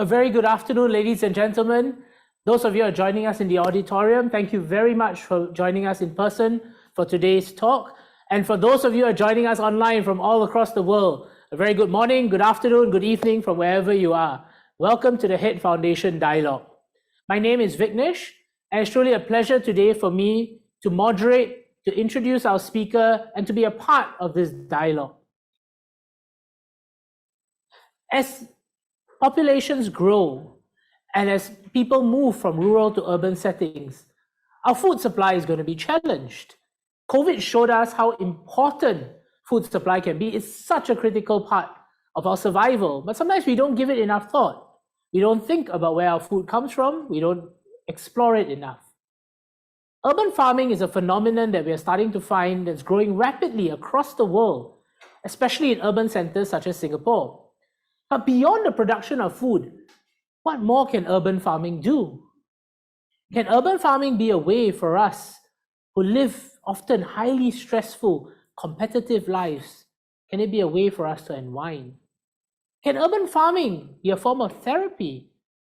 A very good afternoon, ladies and gentlemen. Those of you who are joining us in the auditorium, thank you very much for joining us in person for today's talk. And for those of you who are joining us online from all across the world, a very good morning, good afternoon, good evening from wherever you are. Welcome to the Head Foundation Dialogue. My name is Vignesh, and it's truly a pleasure today for me to moderate, to introduce our speaker, and to be a part of this dialogue. As populations grow and as people move from rural to urban settings, our food supply is going to be challenged. COVID showed us how important food supply can be. It's such a critical part of our survival, but sometimes we don't give it enough thought. We don't think about where our food comes from. We don't explore it enough. Urban farming is a phenomenon that we are starting to find that's growing rapidly across the world, especially in urban centers such as Singapore. But beyond the production of food, what more can urban farming do? Can urban farming be a way for us who live often highly stressful, competitive lives? Can it be a way for us to unwind? Can urban farming be a form of therapy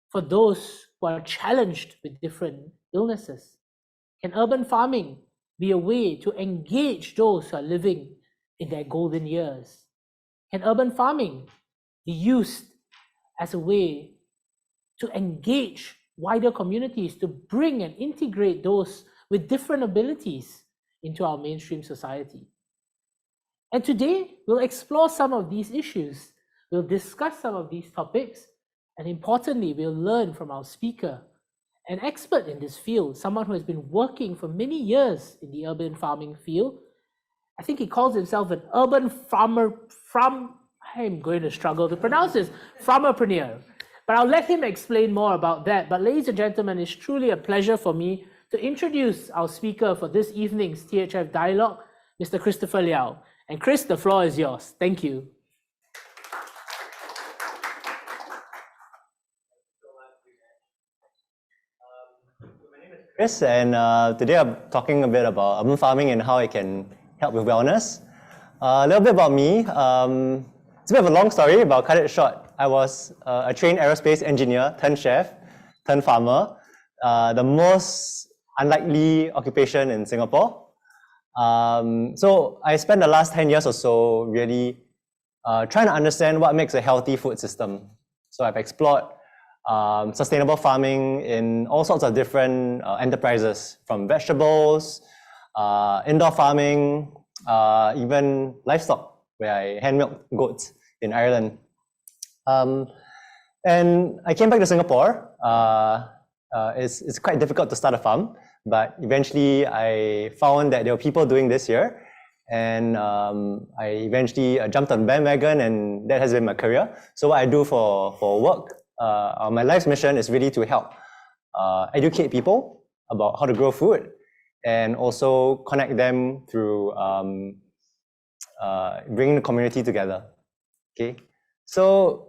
for those who are challenged with different illnesses? Can urban farming be a way to engage those who are living in their golden years? Can urban farming be used as a way to engage wider communities, to bring and integrate those with different abilities into our mainstream society? And today, we'll explore some of these issues. We'll discuss some of these topics, and importantly, we'll learn from our speaker, an expert in this field, someone who has been working for many years in the urban farming field. I think he calls himself an urban farmer I'm going to struggle to pronounce this, farmerpreneur. But I'll let him explain more about that. But ladies and gentlemen, it's truly a pleasure for me to introduce our speaker for this evening's THF Dialogue, Mr. Christopher Leow. And Chris, the floor is yours. Thank you. Chris, and today I'm talking a bit about urban farming and how it can help with wellness. A little bit about me. It's a bit of a long story, but I'll cut it short. I was a trained aerospace engineer, turned chef, turned farmer. The most unlikely occupation in Singapore. So I spent the last 10 years or so really trying to understand what makes a healthy food system. So I've explored sustainable farming in all sorts of different enterprises, from vegetables, indoor farming, even livestock, where I hand-milked goats in Ireland. And I came back to Singapore. It's quite difficult to start a farm, but eventually I found that there were people doing this here, and I eventually jumped on the bandwagon, and that has been my career. So what I do for work, my life's mission is really to help educate people about how to grow food, and also connect them through bringing the community together. Okay, so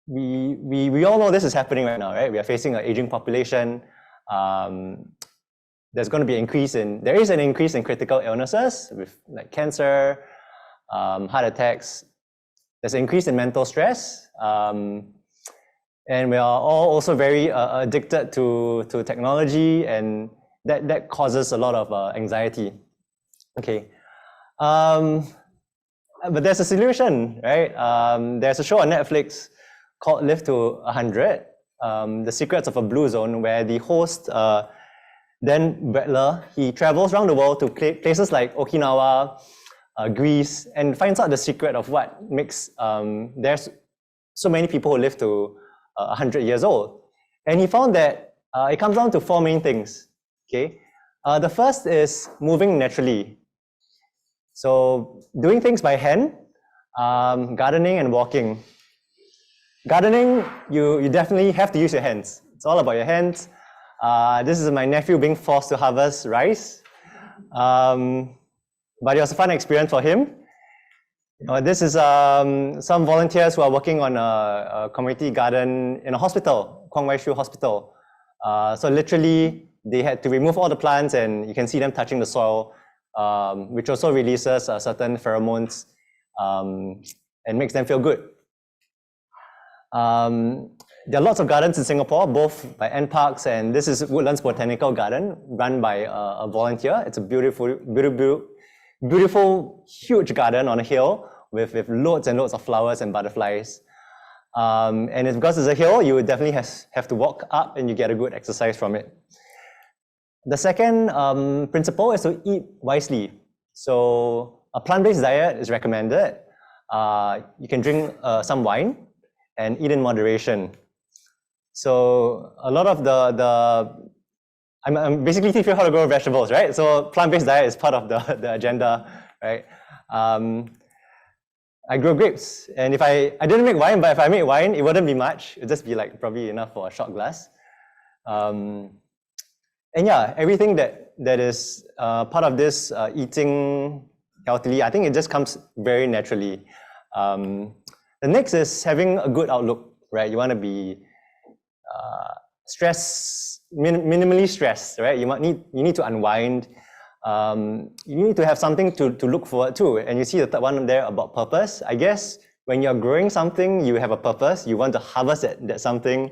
we all know this is happening right now, right? We are facing an aging population. There's going to be there is an increase in critical illnesses with like cancer, heart attacks. There's an increase in mental stress. And we are all also very addicted to technology, and that causes a lot of anxiety. Okay. But there's a solution, right? There's a show on Netflix called Live to 100, The Secrets of a Blue Zone, where the host, Dan Bradler, he travels around the world to places like Okinawa, Greece, and finds out the secret of what makes there's so many people who live to 100 years old. And he found that it comes down to 4 main things. Okay, the first is moving naturally. So doing things by hand, gardening and walking. Gardening, you definitely have to use your hands. It's all about your hands. This is my nephew being forced to harvest rice. But it was a fun experience for him. This is some volunteers who are working on a community garden in a hospital, Kwong Wai Shu Hospital. So literally, they had to remove all the plants, and you can see them touching the soil, which also releases certain pheromones and makes them feel good. There are lots of gardens in Singapore, both by NParks, and this is Woodlands Botanical Garden, run by a volunteer. It's a beautiful, huge garden on a hill with loads and loads of flowers and butterflies. And it's because it's a hill, you would definitely have to walk up and you get a good exercise from it. The second principle is to eat wisely. So a plant-based diet is recommended. You can drink some wine and eat in moderation. So a lot of I'm basically teaching how to grow vegetables, right? So plant-based diet is part of the agenda, right? I grow grapes, and if I didn't make wine, but if I made wine, it wouldn't be much. It'd just be like probably enough for a shot glass. And yeah, everything that is part of this eating healthily, I think it just comes very naturally. The next is having a good outlook, right? You want to be minimally stressed, right? You need to unwind. You need to have something to look forward to. And you see the third one there about purpose. I guess when you're growing something, you have a purpose. You want to harvest that something.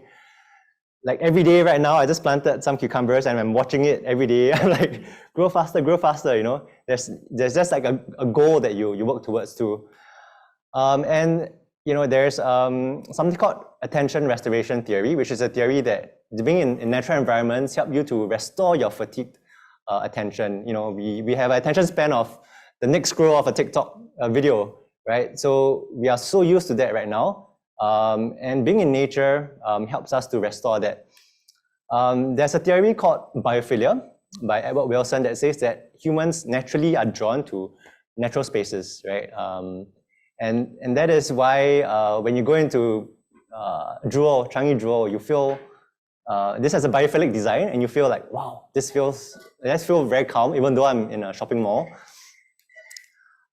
Like every day right now, I just planted some cucumbers and I'm watching it every day. I'm like, grow faster, you know? There's just like a goal that you work towards too. And you know, there's something called attention restoration theory, which is a theory that being in natural environments help you to restore your fatigued attention. You know, we have an attention span of the next scroll of a TikTok video, right? So we are so used to that right now. And being in nature helps us to restore that. There's a theory called biophilia by Edward Wilson that says that humans naturally are drawn to natural spaces, right? And that is why when you go into Changi Jewel, you feel this has a biophilic design, and you feel like, wow, this feels very calm, even though I'm in a shopping mall.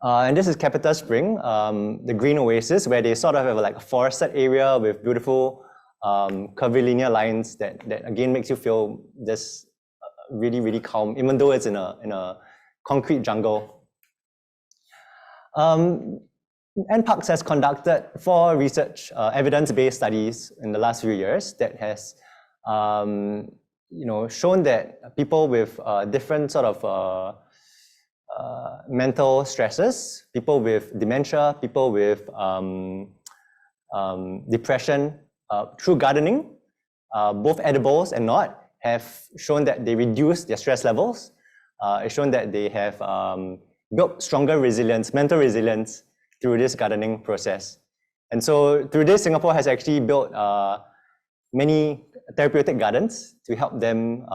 And this is Capita Spring, the green oasis, where they sort of have like a forested area with beautiful curvilinear lines that again makes you feel this really, really calm, even though it's in a concrete jungle. NParks has conducted 4 research evidence-based studies in the last few years that has shown that people with different sort of mental stresses, people with dementia, people with depression, through gardening, both edibles and not, have shown that they reduce their stress levels. It's shown that they have built stronger resilience, mental resilience, through this gardening process. And so through this, Singapore has actually built many therapeutic gardens to help them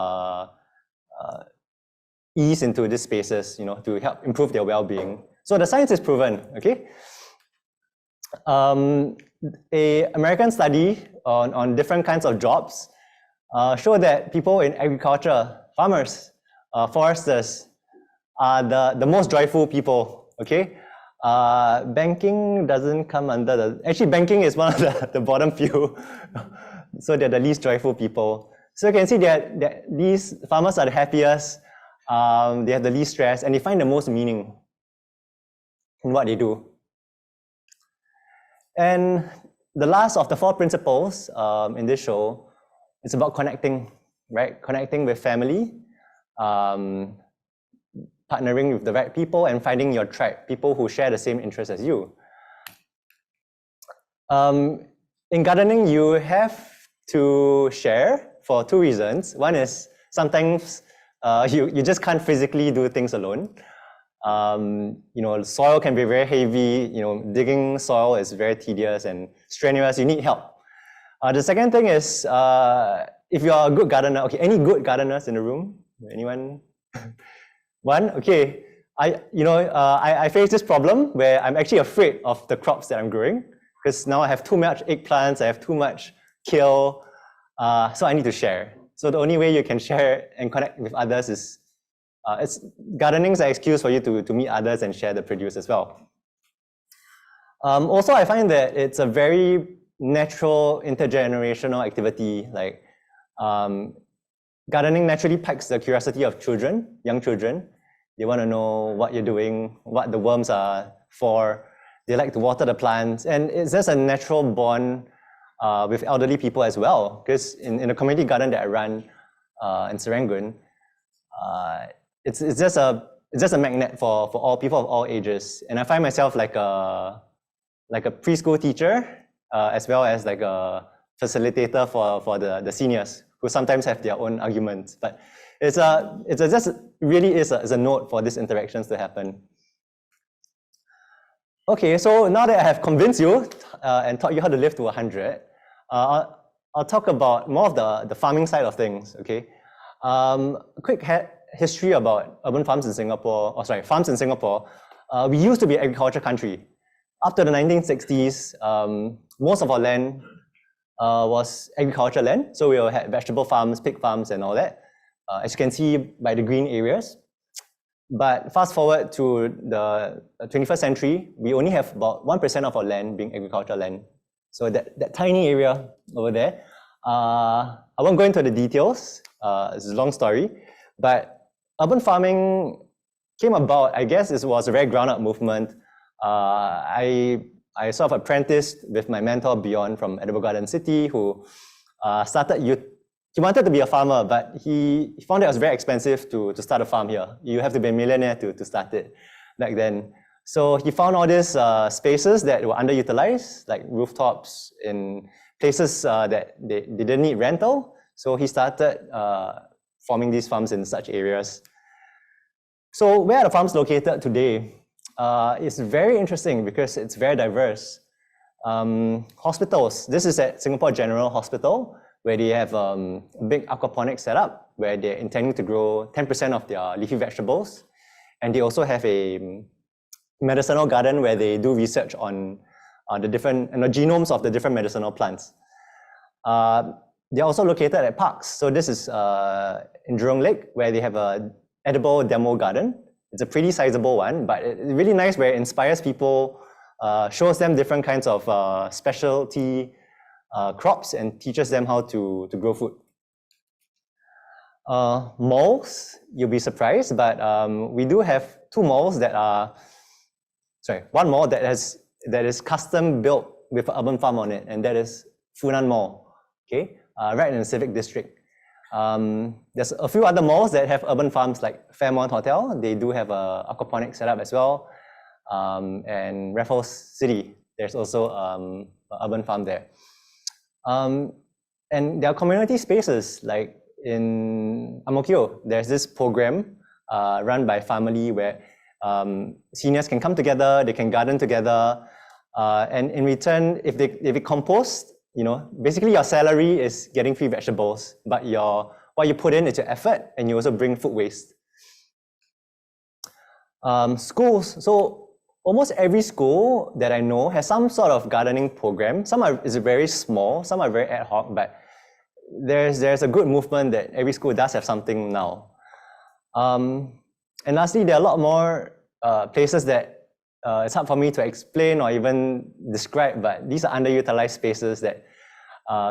ease into these spaces, to help improve their well-being. So the science is proven, okay? A American study on different kinds of jobs showed that people in agriculture, farmers, foresters, are the most joyful people, okay? Banking doesn't come under actually banking is one of the bottom few. So they're the least joyful people. So you can see that these farmers are the happiest, they have the least stress, and they find the most meaning in what they do. And the last of the 4 principles in this show is about connecting, right? Connecting with family, partnering with the right people, and finding your tribe, people who share the same interests as you. In gardening, you have to share for 2 reasons. One is sometimes you just can't physically do things alone. Soil can be very heavy. Digging soil is very tedious and strenuous. You need help. The second thing is if you are a good gardener. Okay, any good gardeners in the room? Anyone? One? Okay. I face this problem where I'm actually afraid of the crops that I'm growing, because now I have too much eggplants, I have too much kale, so I need to share. So the only way you can share and connect with others is gardening is an excuse for you to meet others and share the produce as well. Also, I find that it's a very natural intergenerational activity. Like gardening naturally piques the curiosity of children, young children. They want to know what you're doing, what the worms are for. They like to water the plants, and it's just a natural bond with elderly people as well. Because in a community garden that I run in Serangoon, it's just a magnet for all people of all ages. And I find myself like a preschool teacher, as well as like a facilitator for the seniors who sometimes have their own arguments. But it's just really is a note for these interactions to happen. Okay, so now that I have convinced you and taught you how to live to 100, I'll talk about more of the farming side of things. Okay, quick history about urban farms in Singapore, farms in Singapore. We used to be an agriculture country. After the 1960s, most of our land was agriculture land. So we had vegetable farms, pig farms, and all that, as you can see by the green areas. But fast forward to the 21st century, we only have about 1% of our land being agricultural land. So that tiny area over there, I won't go into the details, it's a long story, but urban farming came about, I guess it was a very ground-up movement. I sort of apprenticed with my mentor Bjorn from Edible Garden City, who he wanted to be a farmer, but he found it was very expensive to start a farm here. You have to be a millionaire to start it back then. So he found all these spaces that were underutilized, like rooftops in places that they didn't need rental. So he started forming these farms in such areas. So where are the farms located today? It's very interesting because it's very diverse. Hospitals. This is at Singapore General Hospital, where they have a big aquaponics setup where they're intending to grow 10% of their leafy vegetables. And they also have a medicinal garden where they do research on the different genomes of the different medicinal plants. They're also located at parks. So this is in Jurong Lake, where they have an edible demo garden. It's a pretty sizable one, but it's really nice where it inspires people, shows them different kinds of specialty crops and teaches them how to grow food. Malls, you'll be surprised, but we do have two malls that are, one mall that is custom built with an urban farm on it, and that is Funan Mall, okay, right in the Civic District. There's a few other malls that have urban farms like Fairmont Hotel. They do have a aquaponic setup as well. And Raffles City, there's also an urban farm there. And there are community spaces like in Ang Mo Kio. There's this program run by Family where seniors can come together, they can garden together, and in return, if they compost, basically your salary is getting free vegetables, but what you put in is your effort, and you also bring food waste. Schools. So almost every school that I know has some sort of gardening program. Some is very small, some are very ad hoc, but there's a good movement that every school does have something now. And lastly, there are a lot more places that it's hard for me to explain or even describe, but these are underutilized spaces that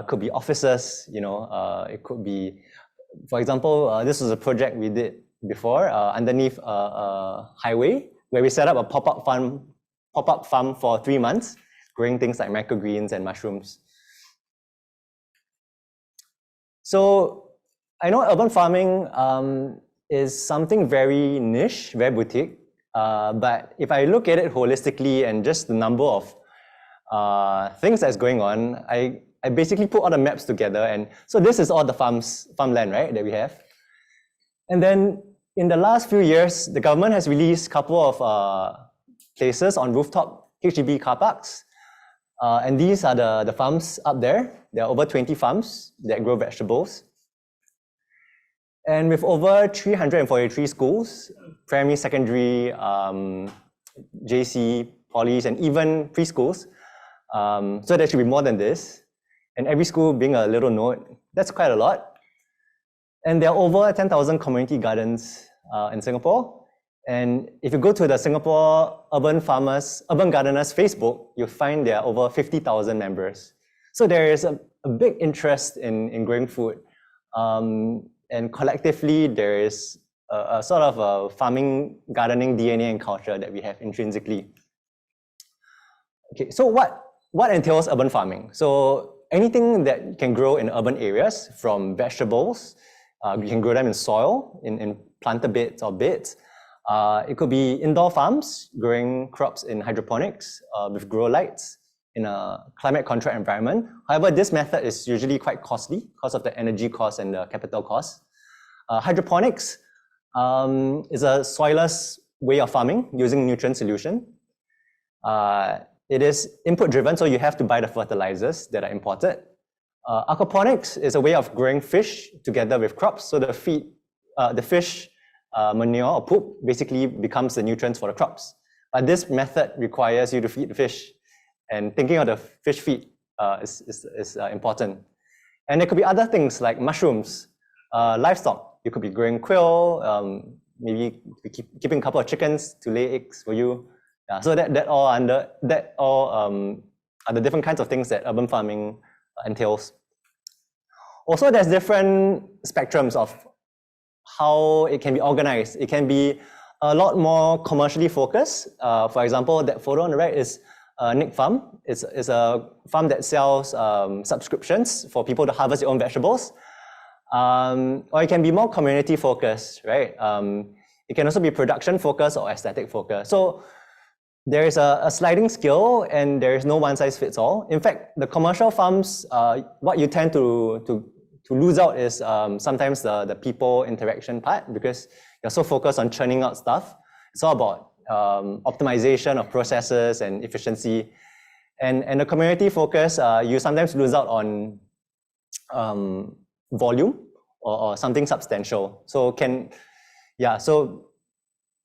could be offices, it could be, for example, this was a project we did before underneath a highway where we set up a pop-up farm for 3 months, growing things like microgreens and mushrooms. So I know urban farming is something very niche, very boutique, but if I look at it holistically and just the number of things that's going on, I basically put all the maps together, and so this is all the farmland, right, that we have. And then in the last few years, the government has released a couple of places on rooftop HDB car parks, and these are the farms up there. There are over 20 farms that grow vegetables. And with over 343 schools, primary, secondary, JC, polys, and even preschools, so there should be more than this. And every school being a little node, that's quite a lot. And there are over 10,000 community gardens in Singapore. And if you go to the Singapore Urban Gardeners Facebook, you'll find there are over 50,000 members. So there is a big interest in growing food. And collectively, there is a sort of a farming, gardening DNA and culture that we have intrinsically. Okay, so what entails urban farming? So anything that can grow in urban areas, from vegetables, you can grow them in soil, in planter beds or beds. It could be indoor farms, growing crops in hydroponics with grow lights in a climate controlled environment. However, this method is usually quite costly because of the energy cost and the capital cost. Hydroponics is a soilless way of farming using nutrient solution. It is input driven, so you have to buy the fertilizers that are imported. Aquaponics is a way of growing fish together with crops, so the fish manure or poop basically becomes the nutrients for the crops. But this method requires you to feed the fish, and thinking of the fish feed is important. And there could be other things like mushrooms, livestock. You could be growing quail, maybe keeping a couple of chickens to lay eggs for you. Yeah, so that all are the different kinds of things that urban farming entails. Also, there's different spectrums of how it can be organized. It can be a lot more commercially focused. For example, that photo on the right is Nick Farm. It's a farm that sells subscriptions for people to harvest their own vegetables. Or it can be more community focused, right? It can also be production focused or aesthetic focused. So there is a sliding scale, and there is no one size fits all. In fact, the commercial farms, what you tend to lose out is sometimes the people interaction part, because you're so focused on churning out stuff. It's all about optimization of processes and efficiency. And the community focus, you sometimes lose out on volume or something substantial. So so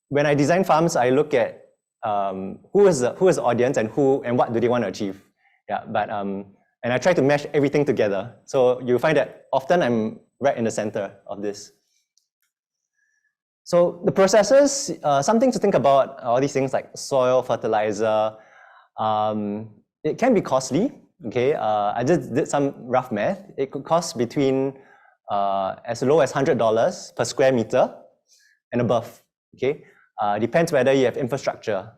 when I design farms, I look at who is the audience and what do they want to achieve. Yeah, but and I try to mesh everything together. So you find that often I'm right in the center of this. So the processes, something to think about, all these things like soil, fertilizer, it can be costly. Okay, I just did some rough math. It could cost between as low as $100 per square meter and above. Okay, depends whether you have infrastructure,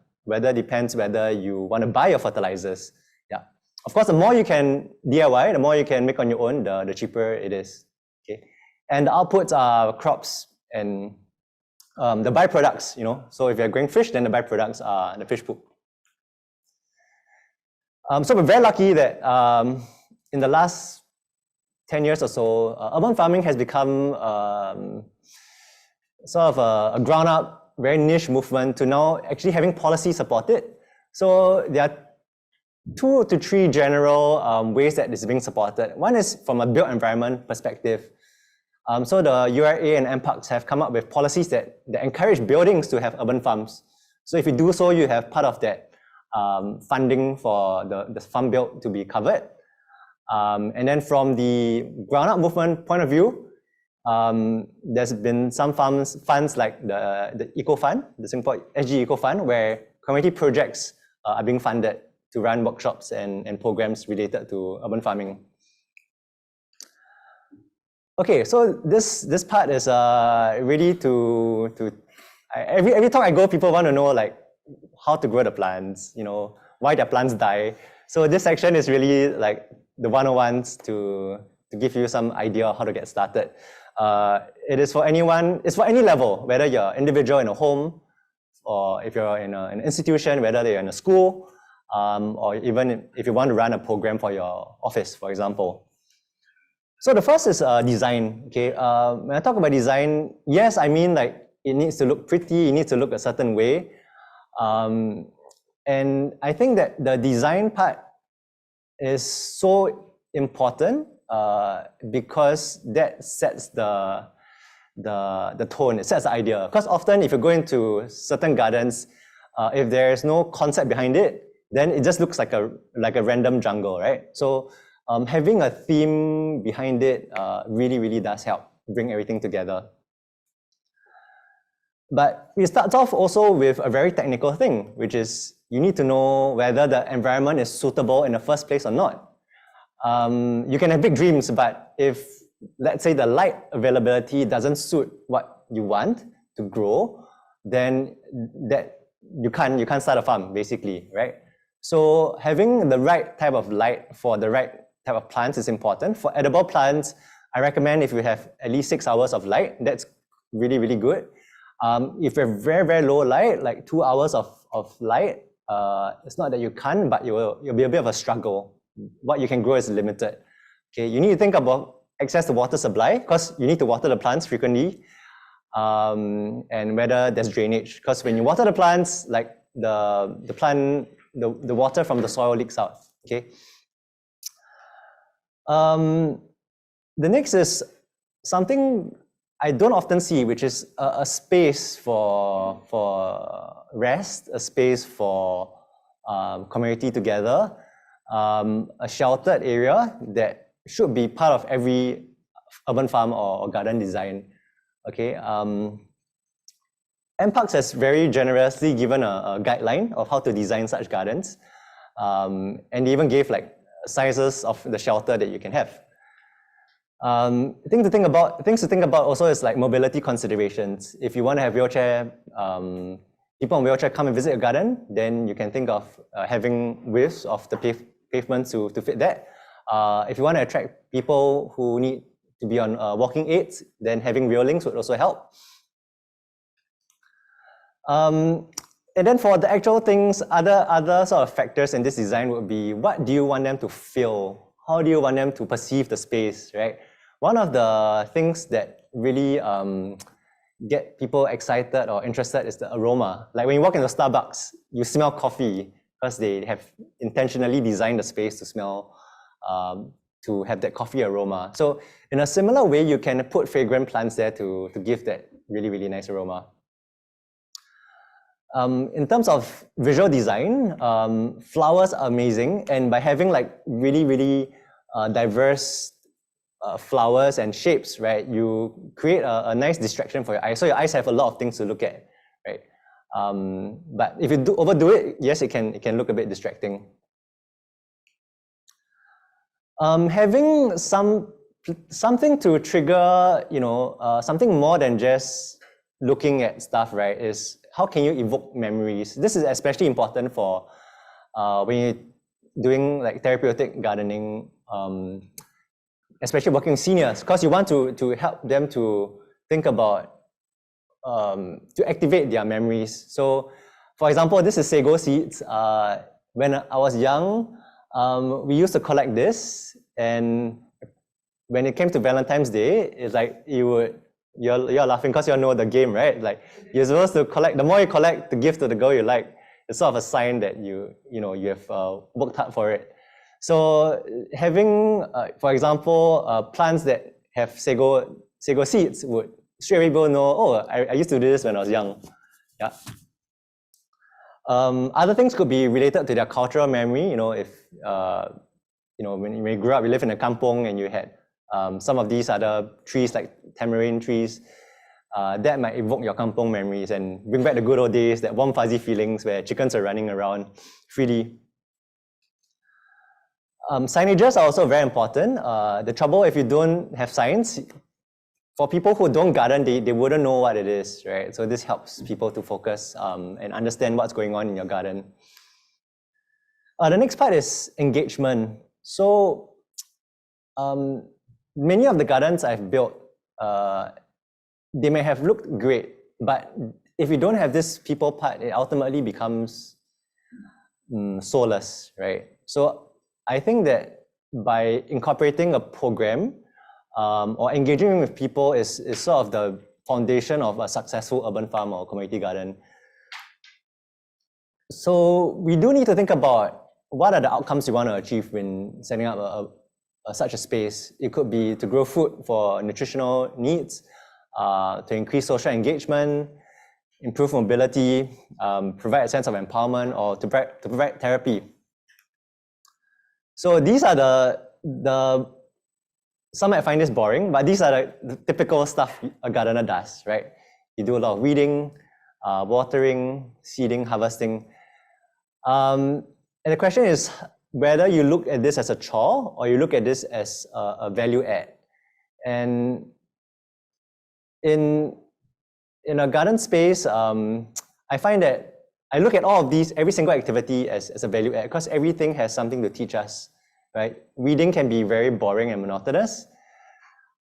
depends whether you want to buy your fertilizers. Yeah, of course, the more you can DIY, the more you can make on your own, the cheaper it is. Okay, and the outputs are crops and the byproducts. So if you're growing fish, then the byproducts are the fish poop. So we're very lucky that in the last 10 years or so, urban farming has become sort of a ground-up, very niche movement to now actually having policy support it. So there are 2 to 3 general ways that it's being supported. One is from a built environment perspective. So the URA and MParks have come up with policies that encourage buildings to have urban farms. So if you do so, you have part of that funding for the farm built to be covered. And then from the ground-up movement point of view, there's been some funds like the Eco Fund, the Singapore SG Eco Fund, where community projects are being funded to run workshops and programs related to urban farming. Okay, so this part is really every time I go, people want to know like how to grow the plants, why their plants die. So this section is really like the 101s to give you some idea of how to get started. It is for anyone, it's for any level, whether you're an individual in a home, or if you're in an institution, whether you're in a school, or even if you want to run a program for your office, for example. So the first is design. Okay, when I talk about design, yes, I mean like it needs to look pretty, it needs to look a certain way. And I think that the design part is so important because that sets the tone, it sets the idea. Because often if you go into certain gardens, if there's no concept behind it, then it just looks like a random jungle, right? So having a theme behind it really does help bring everything together. But it starts off also with a very technical thing, which is you need to know whether the environment is suitable in the first place or not. You can have big dreams, but if, let's say, the light availability doesn't suit what you want to grow, then that you can't start a farm, basically, right? So having the right type of light for the right type of plants is important. For edible plants, I recommend if you have at least 6 hours of light, that's really, really good. If you have very, very low light, like 2 hours of light, it's not that you can't, but you'll be a bit of a struggle. What you can grow is limited. Okay, you need to think about access to water supply, because you need to water the plants frequently, and whether there's drainage, because when you water the plants, like the water from the soil leaks out. Okay. The next is something I don't often see, which is a space for rest, a space for community together, a sheltered area that should be part of every urban farm or garden design. Okay. NParks has very generously given a guideline of how to design such gardens, and they even gave like sizes of the shelter that you can have. Things to think about also is like mobility considerations. If you want to have wheelchair, people in wheelchair come and visit your garden, then you can think of having widths of the pavement to fit that. If you want to attract people who need to be on walking aids, then having railings would also help. And then for the actual things, other sort of factors in this design would be, what do you want them to feel? How do you want them to perceive the space, right? One of the things that really get people excited or interested is the aroma. Like when you walk into Starbucks, you smell coffee because they have intentionally designed the space to smell, to have that coffee aroma. So in a similar way, you can put fragrant plants there to give that really, really nice aroma. In terms of visual design, flowers are amazing, and by having like really, really diverse flowers and shapes, right, you create a nice distraction for your eyes. So your eyes have a lot of things to look at, right? But if you overdo it, yes, it can look a bit distracting. Having something to trigger, something more than just looking at stuff, right, is how can you evoke memories? This is especially important for when you're doing like therapeutic gardening, especially working with seniors, because you want to help them to think about, to activate their memories. So, for example, this is sago seeds. When I was young, we used to collect this, and when it came to Valentine's Day, it's like you're laughing because you know the game, right? Like you're supposed to collect. The more you collect to give to the girl you like, it's sort of a sign that you have worked hard for it. So having, for example, plants that have sago seeds would straight away people know, oh, I used to do this when I was young. Yeah. Other things could be related to their cultural memory. If when you grew up, you live in a kampong and you had some of these other trees like tamarind trees, that might evoke your kampong memories and bring back the good old days, that warm fuzzy feelings where chickens are running around freely. Signages are also very important. The trouble if you don't have signs, for people who don't garden, they wouldn't know what it is, right? So this helps people to focus and understand what's going on in your garden. The next part is engagement. So many of the gardens I've built, they may have looked great, but if you don't have this people part, it ultimately becomes soulless, right? So I think that by incorporating a program or engaging with people is sort of the foundation of a successful urban farm or community garden. So we do need to think about what are the outcomes you want to achieve when setting up such a space. It could be to grow food for nutritional needs, to increase social engagement, improve mobility, provide a sense of empowerment, or to provide therapy. So these are the some might find this boring, but these are the typical stuff a gardener does, right? You do a lot of weeding, watering, seeding, harvesting. And the question is whether you look at this as a chore or you look at this as a value add. And in a garden space, I find that I look at all of these, every single activity as a value add, because everything has something to teach us, right? Reading can be very boring and monotonous,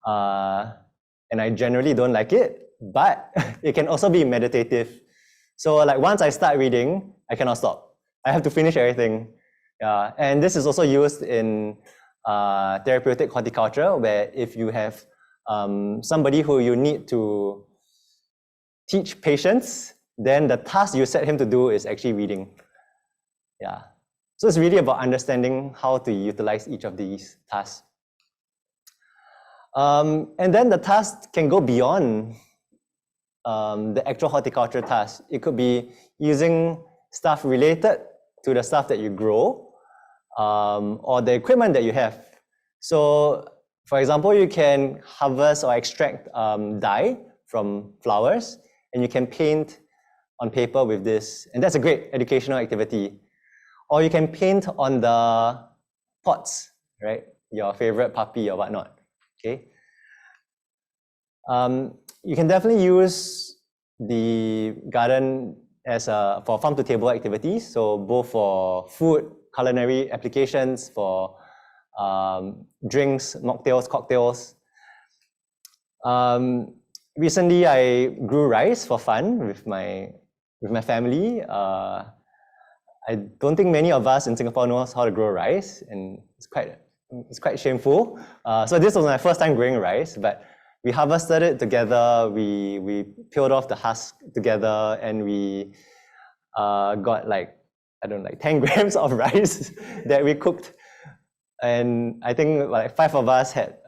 and I generally don't like it, but it can also be meditative. So like once I start reading, I cannot stop. I have to finish everything. And this is also used in therapeutic horticulture, where if you have somebody who you need to teach patience, then the task you set him to do is actually reading. Yeah. So it's really about understanding how to utilize each of these tasks. And then the task can go beyond the actual horticulture task. It could be using stuff related to the stuff that you grow, or the equipment that you have. So, for example, you can harvest or extract dye from flowers, and you can paint on paper with this, and that's a great educational activity. Or you can paint on the pots, right? Your favorite puppy or whatnot, okay? You can definitely use the garden as for farm-to-table activities, so both for food, culinary applications, for drinks, mocktails, cocktails. Recently, I grew rice for fun with my family. I don't think many of us in Singapore knows how to grow rice, and it's quite shameful. So this was my first time growing rice, but we harvested it together. We peeled off the husk together, and we got like 10 grams of rice that we cooked, and I think like 5 of us had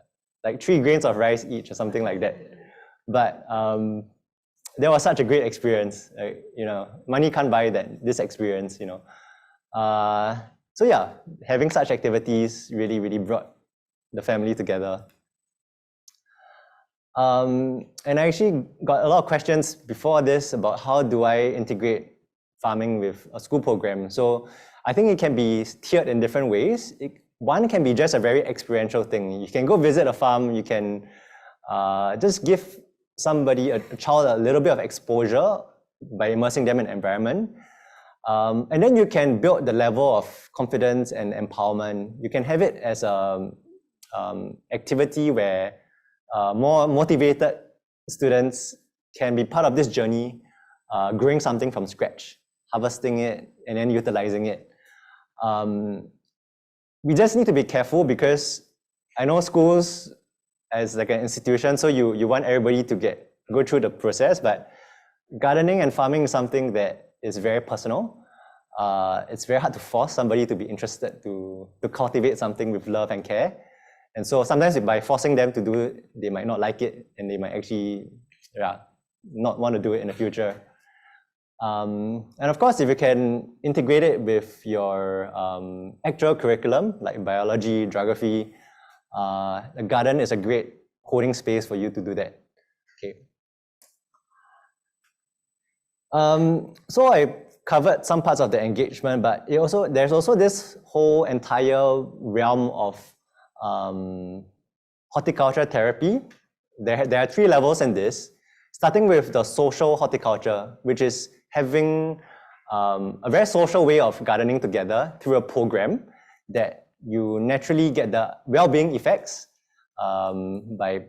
like 3 grains of rice each or something like that. But that was such a great experience. Money can't buy this experience. So yeah, having such activities really brought the family together. And I actually got a lot of questions before this about how do I integrate farming with a school program. So I think it can be tiered in different ways. One can be just a very experiential thing. You can go visit a farm. You can just give a child a little bit of exposure by immersing them in environment. And then you can build the level of confidence and empowerment. You can have it as an activity where more motivated students can be part of this journey, growing something from scratch, harvesting it, and then utilizing it. We just need to be careful because I know schools as like an institution, so you want everybody to go through the process, but gardening and farming is something that is very personal. It's very hard to force somebody to be interested to cultivate something with love and care. And so sometimes by forcing them to do it, they might not like it, and they might actually not want to do it in the future. And of course, if you can integrate it with your actual curriculum, like biology, geography, the garden is a great holding space for you to do that. Okay. So I covered some parts of the engagement, but there's also this whole entire realm of horticulture therapy. There are 3 levels in this, starting with the social horticulture, which is having a very social way of gardening together through a program that you naturally get the well-being effects by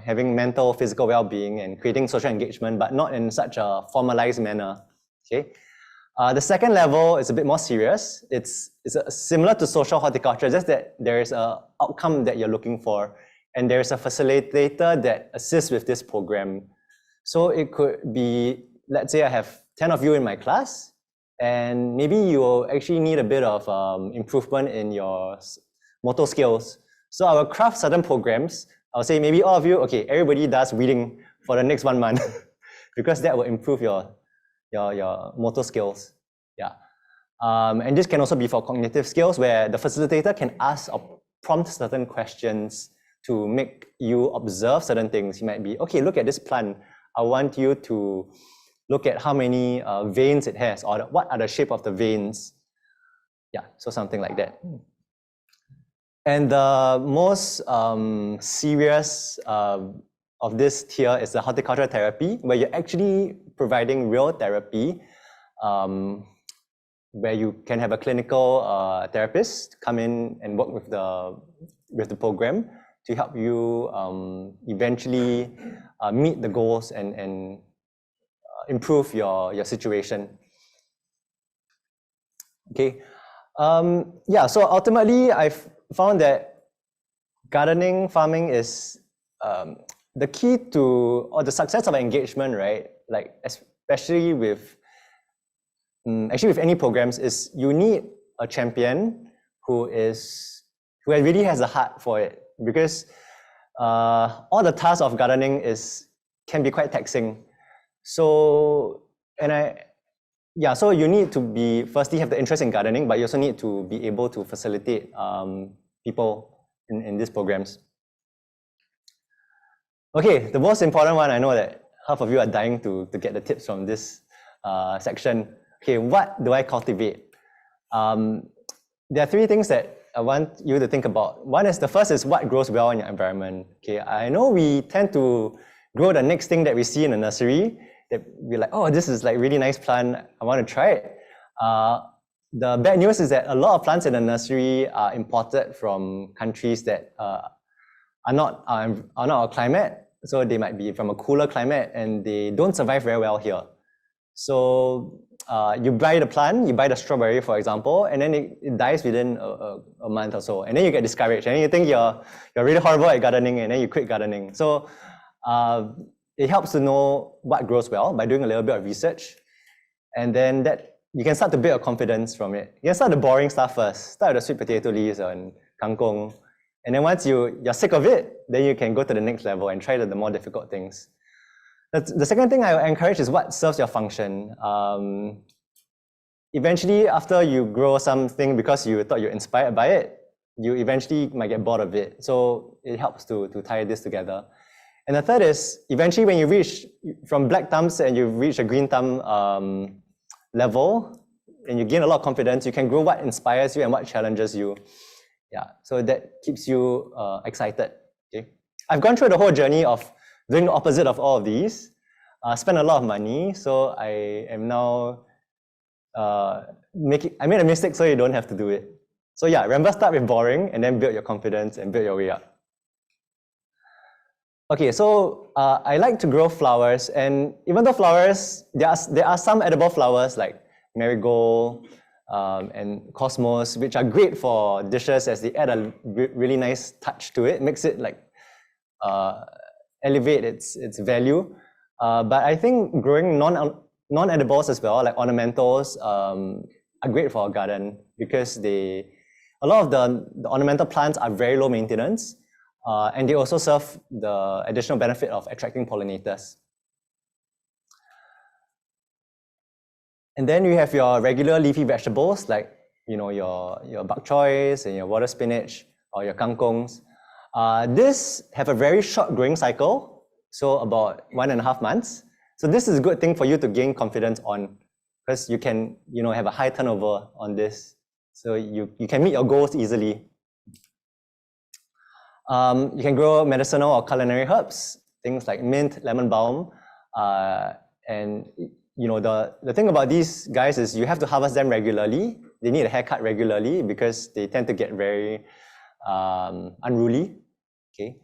having mental, physical well-being and creating social engagement, but not in such a formalized manner. Okay. The second level is a bit more serious. It's similar to social horticulture, just that there is an outcome that you're looking for, and there's a facilitator that assists with this program. So it could be, let's say I have 10 of you in my class, and maybe you will actually need a bit of improvement in your motor skills. So I will craft certain programs. I'll say maybe all of you, okay, everybody does reading for the next 1 month because that will improve your motor skills. Yeah. And this can also be for cognitive skills, where the facilitator can ask or prompt certain questions to make you observe certain things. You might be, okay, look at this plant. I want you to look at how many veins it has, or what are the shape of the veins. Yeah, so something like that. And the most serious of this tier is the horticultural therapy, where you're actually providing real therapy where you can have a clinical therapist come in and work with the program to help you eventually meet the goals and improve your situation. Okay. Yeah, so ultimately I've found that gardening, farming is the key to, or the success of engagement, right? Like especially with, actually with any programs, is you need a champion who really has a heart for it, because all the tasks of gardening can be quite taxing. So, so you need to firstly have the interest in gardening, but you also need to be able to facilitate people in these programs. Okay, the most important one, I know that half of you are dying to get the tips from this section. Okay, what do I cultivate? There are three things that I want you to think about. The first is what grows well in your environment. Okay, I know we tend to grow the next thing that we see in the nursery, that we're like, oh, this is like really nice plant, I want to try it. The bad news is that a lot of plants in the nursery are imported from countries that are not our climate. So they might be from a cooler climate and they don't survive very well here. So you buy the plant, you buy the strawberry, for example, and then it dies within a month or so. And then you get discouraged and you think you're really horrible at gardening, and then you quit gardening. So it helps to know what grows well by doing a little bit of research. And then that you can start to build a confidence from it. You can start the boring stuff first. Start with the sweet potato leaves and kangkong. And then once you're sick of it, then you can go to the next level and try the more difficult things. The second thing I encourage is what serves your function. Eventually, after you grow something because you thought you're inspired by it, you eventually might get bored of it. So it helps to tie this together. And the third is, eventually when you reach from black thumbs and you reach a green thumb level, and you gain a lot of confidence, you can grow what inspires you and what challenges you. Yeah, so that keeps you excited. Okay, I've gone through the whole journey of doing the opposite of all of these. Spent a lot of money, so I am now I made a mistake, so you don't have to do it. So yeah, remember, start with boring and then build your confidence and build your way up. Okay, so I like to grow flowers, and even though flowers, there are some edible flowers like marigold and cosmos, which are great for dishes as they add a really nice touch to it, makes it like elevate its value. But I think growing non-edibles as well, like ornamentals, are great for a garden because a lot of the ornamental plants are very low maintenance, and they also serve the additional benefit of attracting pollinators. And then you have your regular leafy vegetables like your bok choys and your water spinach or your kangkongs. These have a very short growing cycle, so about 1.5 months. So this is a good thing for you to gain confidence on, because you can have a high turnover on this, so you can meet your goals easily. You can grow medicinal or culinary herbs, things like mint, lemon balm, and the thing about these guys is you have to harvest them regularly. They need a haircut regularly because they tend to get very unruly. Okay.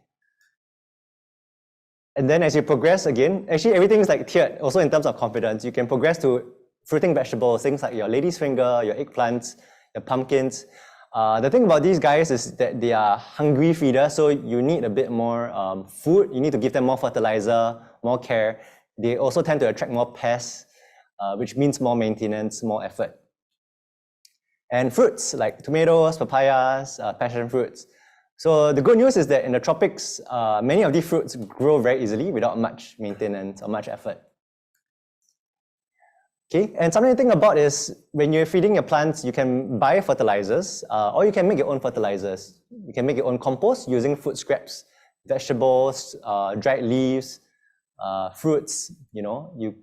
And then as you progress again, actually everything is like tiered, also in terms of confidence. You can progress to fruiting vegetables, things like your lady's finger, your eggplants, your pumpkins. The thing about these guys is that they are hungry feeders, so you need a bit more food. You need to give them more fertilizer, more care. They also tend to attract more pests, which means more maintenance, more effort. And fruits like tomatoes, papayas, passion fruits. So the good news is that in the tropics, many of these fruits grow very easily without much maintenance or much effort. Okay, and something to think about is when you're feeding your plants, you can buy fertilizers, or you can make your own fertilizers. You can make your own compost using food scraps, vegetables, dried leaves, fruits. If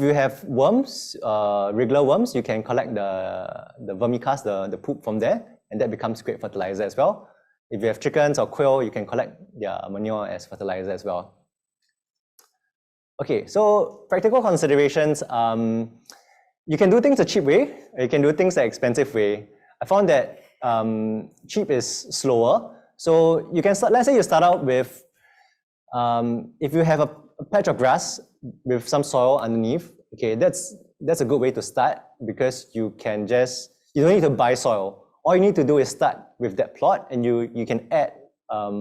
you have worms, regular worms, you can collect the vermicast, the poop from there, and that becomes great fertilizer as well. If you have chickens or quail, you can collect their manure as fertilizer as well. Okay, so practical considerations. you can do things the cheap way, or you can do things the expensive way. I found that cheap is slower. So you can start, let's say you start out with, if you have a patch of grass with some soil underneath, okay, that's a good way to start, because you don't need to buy soil. All you need to do is start with that plot, and you can add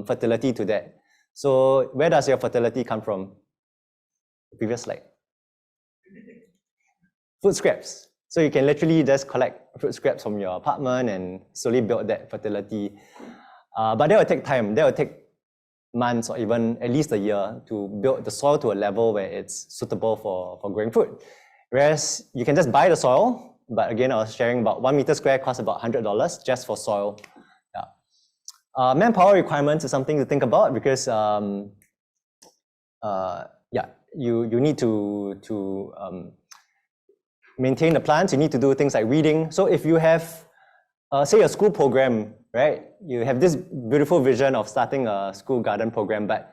fertility to that. So where does your fertility come from? The previous slide. Food scraps. So you can literally just collect fruit scraps from your apartment and slowly build that fertility. But that will take time. That will take months or even at least a year to build the soil to a level where it's suitable for growing food. Whereas you can just buy the soil, but again, I was sharing about 1 meter square costs about $100 just for soil. Yeah. Manpower requirements is something to think about, because you need to maintain the plants. You need to do things like weeding. So if you have, say, a school program, right? You have this beautiful vision of starting a school garden program, but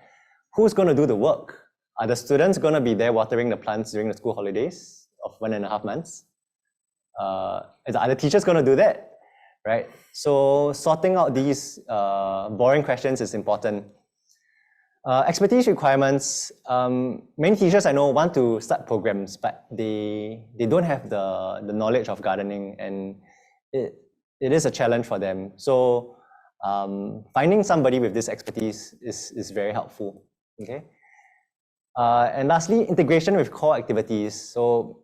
who's going to do the work? Are the students going to be there watering the plants during the school holidays of 1.5 months? Are the teachers going to do that? Right? So sorting out these boring questions is important. Expertise requirements. Many teachers I know want to start programs, but they don't have the knowledge of gardening, and it is a challenge for them. So finding somebody with this expertise is very helpful. Okay. And lastly, integration with core activities. So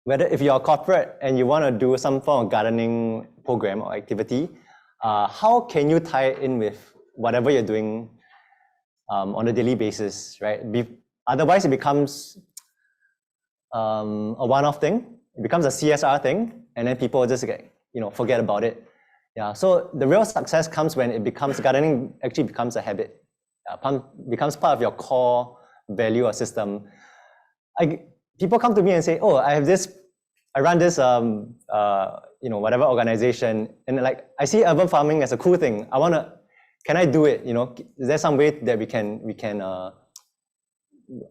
if you're a corporate and you want to do some form of gardening program or activity, how can you tie it in with whatever you're doing on a daily basis, right? Otherwise, it becomes a one-off thing. It becomes a CSR thing, and then people just forget about it. Yeah. So the real success comes when gardening actually becomes a habit. Becomes part of your core value or system. People come to me and say, "Oh, I run this whatever organization, and like I see urban farming as a cool thing. Can I do it? Is there some way that we can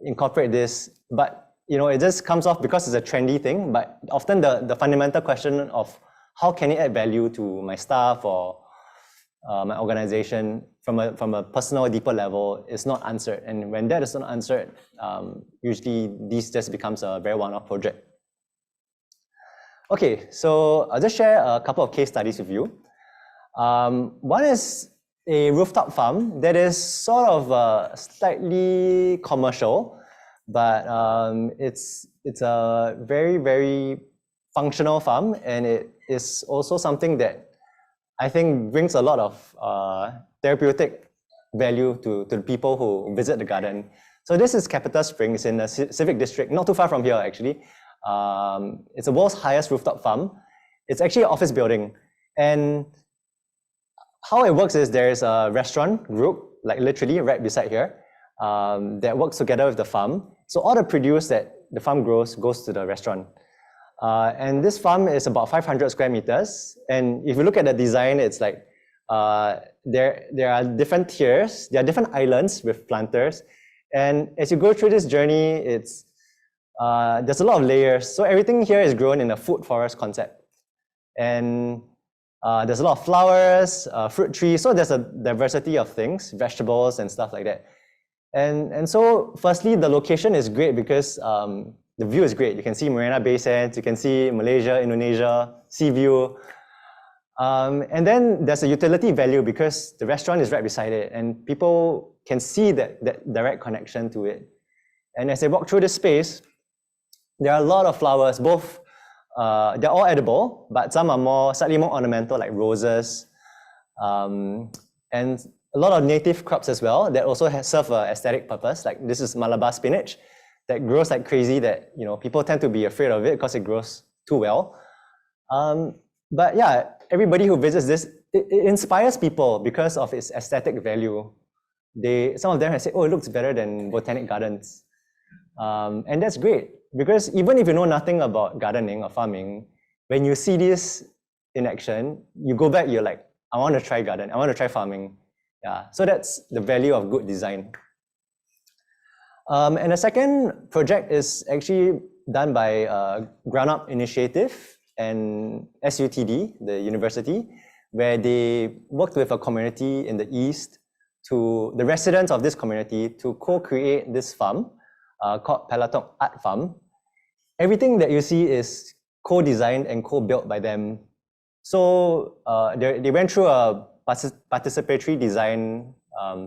incorporate this?" But it just comes off because it's a trendy thing. But often the fundamental question of how can it add value to my staff or my organization from a personal, deeper level is not answered. And when that is not answered, usually this just becomes a very one-off project. Okay, so I'll just share a couple of case studies with you. One is a rooftop farm that is sort of slightly commercial, but it's a very, very functional farm, and it is also something that I think brings a lot of therapeutic value to the people who visit the garden. So this is Capital Springs in the Civic District, not too far from here actually. It's the world's highest rooftop farm. It's actually an office building. And how it works is there's a restaurant group, like literally right beside here, that works together with the farm. So all the produce that the farm grows goes to the restaurant. And this farm is about 500 square meters. And if you look at the design, it's like there are different tiers, there are different islands with planters. And as you go through this journey, there's a lot of layers. So everything here is grown in a food forest concept. And there's a lot of flowers, fruit trees. So there's a diversity of things, vegetables and stuff like that. And so firstly, the location is great because the view is great. You can see Marina Bay Sands, you can see Malaysia, Indonesia, sea view. And then there's a utility value because the restaurant is right beside it and people can see that direct connection to it. And as they walk through this space, there are a lot of flowers, both, they're all edible, but some are slightly more ornamental, like roses. And a lot of native crops as well that also serve an aesthetic purpose. Like this is Malabar spinach that grows like crazy that, people tend to be afraid of it because it grows too well. But yeah, everybody who visits this, it inspires people because of its aesthetic value. Some of them have said, oh, it looks better than botanic gardens. And that's great because even if you know nothing about gardening or farming, when you see this in action, you go back, you're like, I want to try garden, I want to try farming. Yeah, so that's the value of good design. And the second project is actually done by Ground Up Initiative and SUTD, the university, where they worked with a community in the East, to the residents of this community, to co-create this farm called Pelatong Art Farm. Everything that you see is co-designed and co-built by them. So they went through a participatory design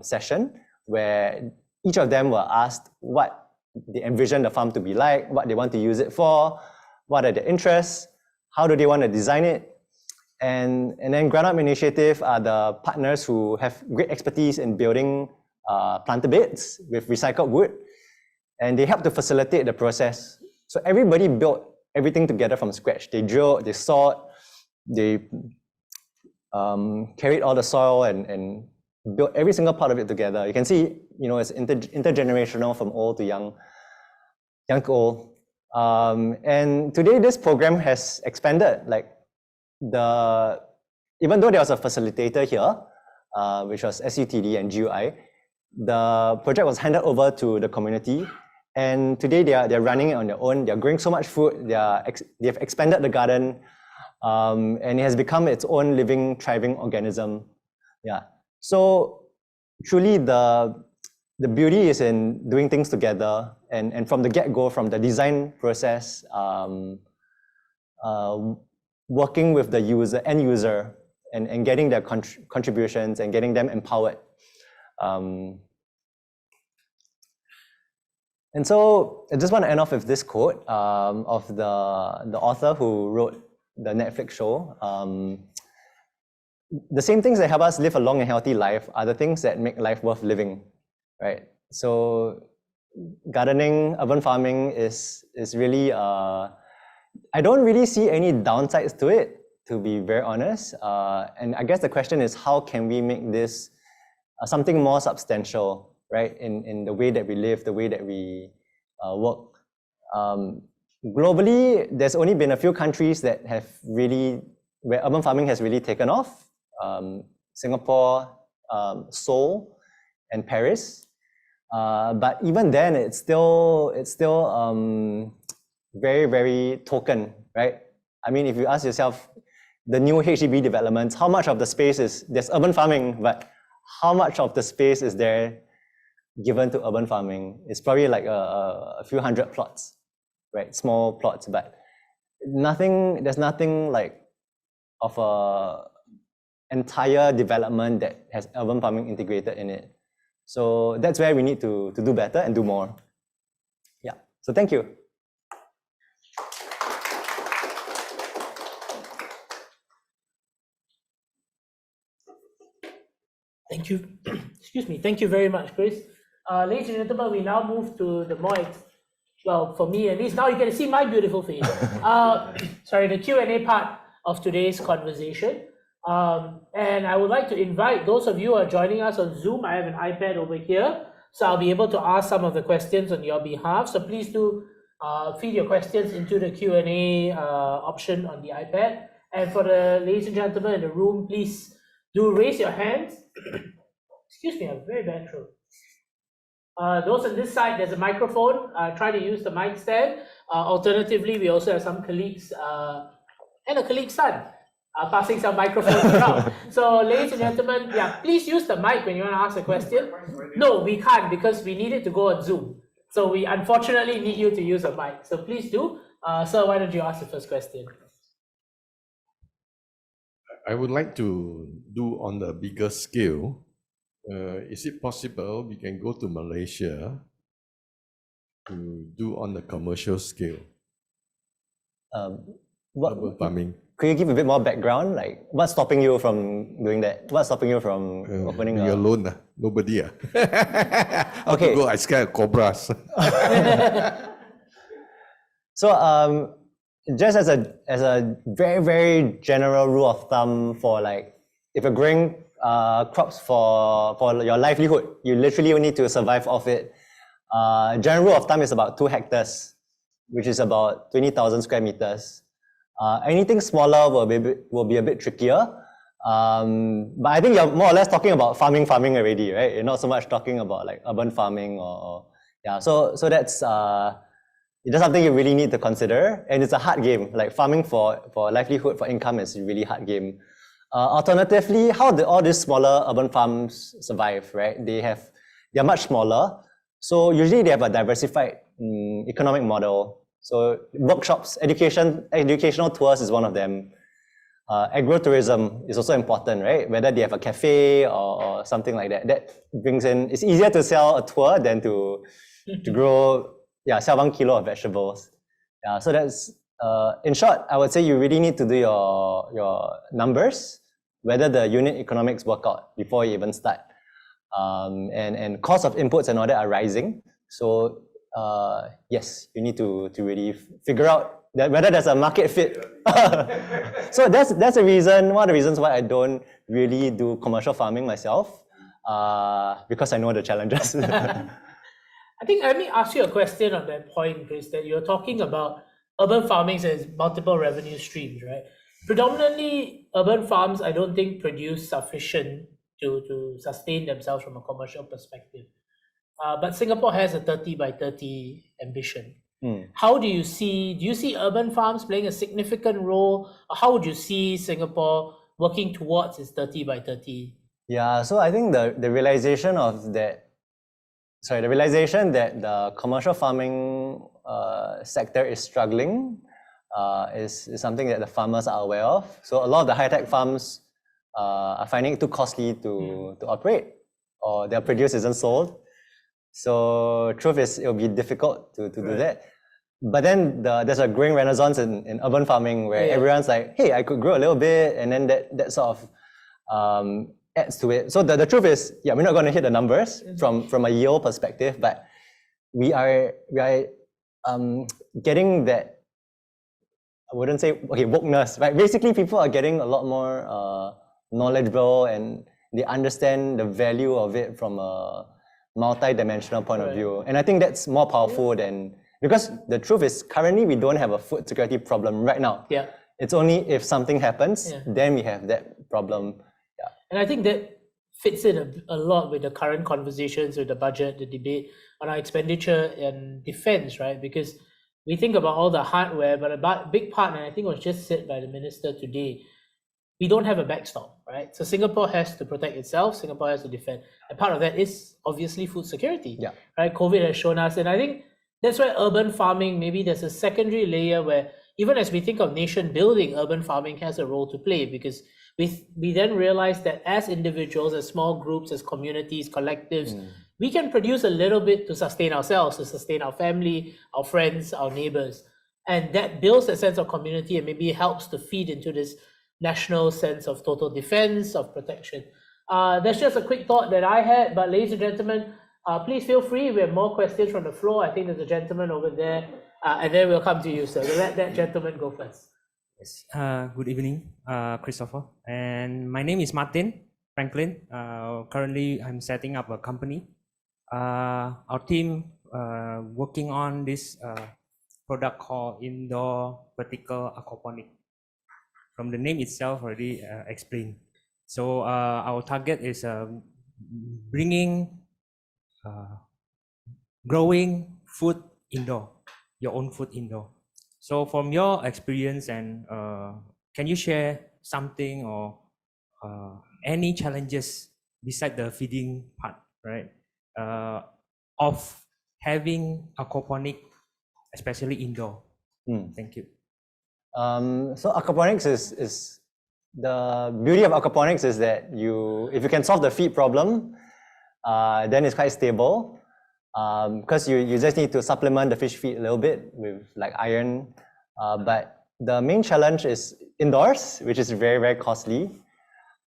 session where each of them were asked what they envision the farm to be like, what they want to use it for, what are their interests, how do they want to design it. And then Ground Up Initiative are the partners who have great expertise in building planter beds with recycled wood, and they help to facilitate the process. So everybody built everything together from scratch. They drilled, they sawed, they carried all the soil and built every single part of it together. You can see, it's intergenerational from old to young to old. And today this program has expanded. Even though there was a facilitator here, which was SUTD and GUI, the project was handed over to the community. And today they're running it on their own. They're growing so much food. They've expanded the garden, and it has become its own living, thriving organism. Yeah. So truly the beauty is in doing things together, and from the get-go, from the design process, working with the end user, and getting their contributions and getting them empowered. And so I just want to end off with this quote of the author who wrote the Netflix show. The same things that help us live a long and healthy life are the things that make life worth living, right? So gardening, urban farming is really, I don't really see any downsides to it, to be very honest. And I guess the question is, how can we make this something more substantial, right? In the way that we live, the way that we work. Globally, there's only been a few countries that have really, where urban farming has really taken off. Singapore, Seoul, and Paris. But even then, it's still very, very token, right? I mean, if you ask yourself, the new HDB developments, how much of the space there's urban farming, but how much of the space is there given to urban farming? It's probably like a few hundred plots, right? Small plots, but there's nothing like of a entire development that has urban farming integrated in it. So that's where we need to do better and do more. Yeah, so thank you. Thank you. Excuse me. Thank you very much, Chris. Ladies and gentlemen, we now move to the well, for me at least, now you get to see my beautiful face. The Q&A part of today's conversation. And I would like to invite those of you who are joining us on Zoom. I have an iPad over here, so I'll be able to ask some of the questions on your behalf. So please do feed your questions into the Q&A option on the iPad. And for the ladies and gentlemen in the room, please do raise your hands. Excuse me, I have a very bad throat. Those on this side, there's a microphone. Try to use the mic stand. Alternatively, we also have some colleagues and a colleague's son passing some microphones around. So, ladies and gentlemen, please use the mic when you want to ask a question. No, we can't, because we need it to go on Zoom. So we unfortunately need you to use a mic. So please do. Sir, why don't you ask the first question? I would like to do on the bigger scale. Is it possible we can go to Malaysia to do on the commercial scale? Urban farming. Could you give a bit more background? Like, what's stopping you from doing that? What's stopping you from opening? You're alone, nobody. Okay. Go, I scare cobras. So, just as a very, very general rule of thumb, for like, if you're growing crops for your livelihood, you literally need to survive off it. General rule of thumb is about 2 hectares, which is about 20,000 square meters. Anything smaller will be a bit trickier. But I think you're more or less talking about farming already, right? You're not so much talking about like urban farming or yeah. So that's It's something you really need to consider, and it's a hard game. Like farming for livelihood, for income is a really hard game. Alternatively, how do all these smaller urban farms survive, right? They're much smaller, so usually they have a diversified economic model. So workshops, educational tours is one of them. Agrotourism is also important, right? Whether they have a cafe or something like that. That brings in, it's easier to sell a tour than to grow, sell 1 kilo of vegetables. Yeah, so that's, in short, I would say you really need to do your numbers, whether the unit economics work out before you even start. And cost of inputs and all that are rising. So yes, you need to really figure out that whether there's a market fit. So that's a reason, one of the reasons why I don't really do commercial farming myself, because I know the challenges. I think, let me ask you a question on that point, Chris, that you're talking about urban farming as multiple revenue streams, right? Predominantly, urban farms, I don't think produce sufficient to sustain themselves from a commercial perspective. But Singapore has a 30 by 30 ambition. How do you see urban farms playing a significant role? Or how would you see Singapore working towards its 30 by 30? Yeah, so I think the realization that the commercial farming sector is struggling is something that the farmers are aware of. So a lot of the high-tech farms are finding it too costly to operate, or their produce isn't sold. So truth is, it'll be difficult to do that. But then there's a growing renaissance in urban farming where everyone's like, hey, I could grow a little bit, and then that sort of adds to it. So the truth is, we're not going to hit the numbers from a yield perspective, but we are getting that, I wouldn't say, wokeness, right? Basically, people are getting a lot more knowledgeable, and they understand the value of it from a multi-dimensional point of view. And I think that's more powerful than, because the truth is, currently we don't have a food security problem right now. Yeah. It's only if something happens, then we have that problem. Yeah. And I think that fits in a lot with the current conversations, with the budget, the debate on our expenditure and defense, right? Because we think about all the hardware, but a big part, and I think it was just said by the minister today, we don't have a backstop, right? So Singapore has to protect itself, Singapore has to defend. And part of that is obviously food security, right? COVID has shown us, and I think that's why urban farming, maybe there's a secondary layer where even as we think of nation building, urban farming has a role to play, because we then realize that as individuals, as small groups, as communities, collectives, we can produce a little bit to sustain ourselves, to sustain our family, our friends, our neighbors. And that builds a sense of community and maybe helps to feed into this national sense of total defense, of protection. That's just a quick thought that I had, but ladies and gentlemen, please feel free. We have more questions from the floor. I think there's a gentleman over there, and then we'll come to you, sir. We'll let that gentleman go first. Yes. Good evening, Christopher. And my name is Martin Franklin. Currently, I'm setting up a company. Our team working on this product called indoor vertical aquaponic. From the name itself already explained. So our target is bringing growing food indoor, your own food indoor. So from your experience, and can you share something or any challenges beside the feeding part, right? Of having aquaponic, especially indoor. Thank you. So aquaponics is the beauty of aquaponics is that if you can solve the feed problem, then it's quite stable, because you just need to supplement the fish feed a little bit with like iron, but the main challenge is indoors, which is very, very costly.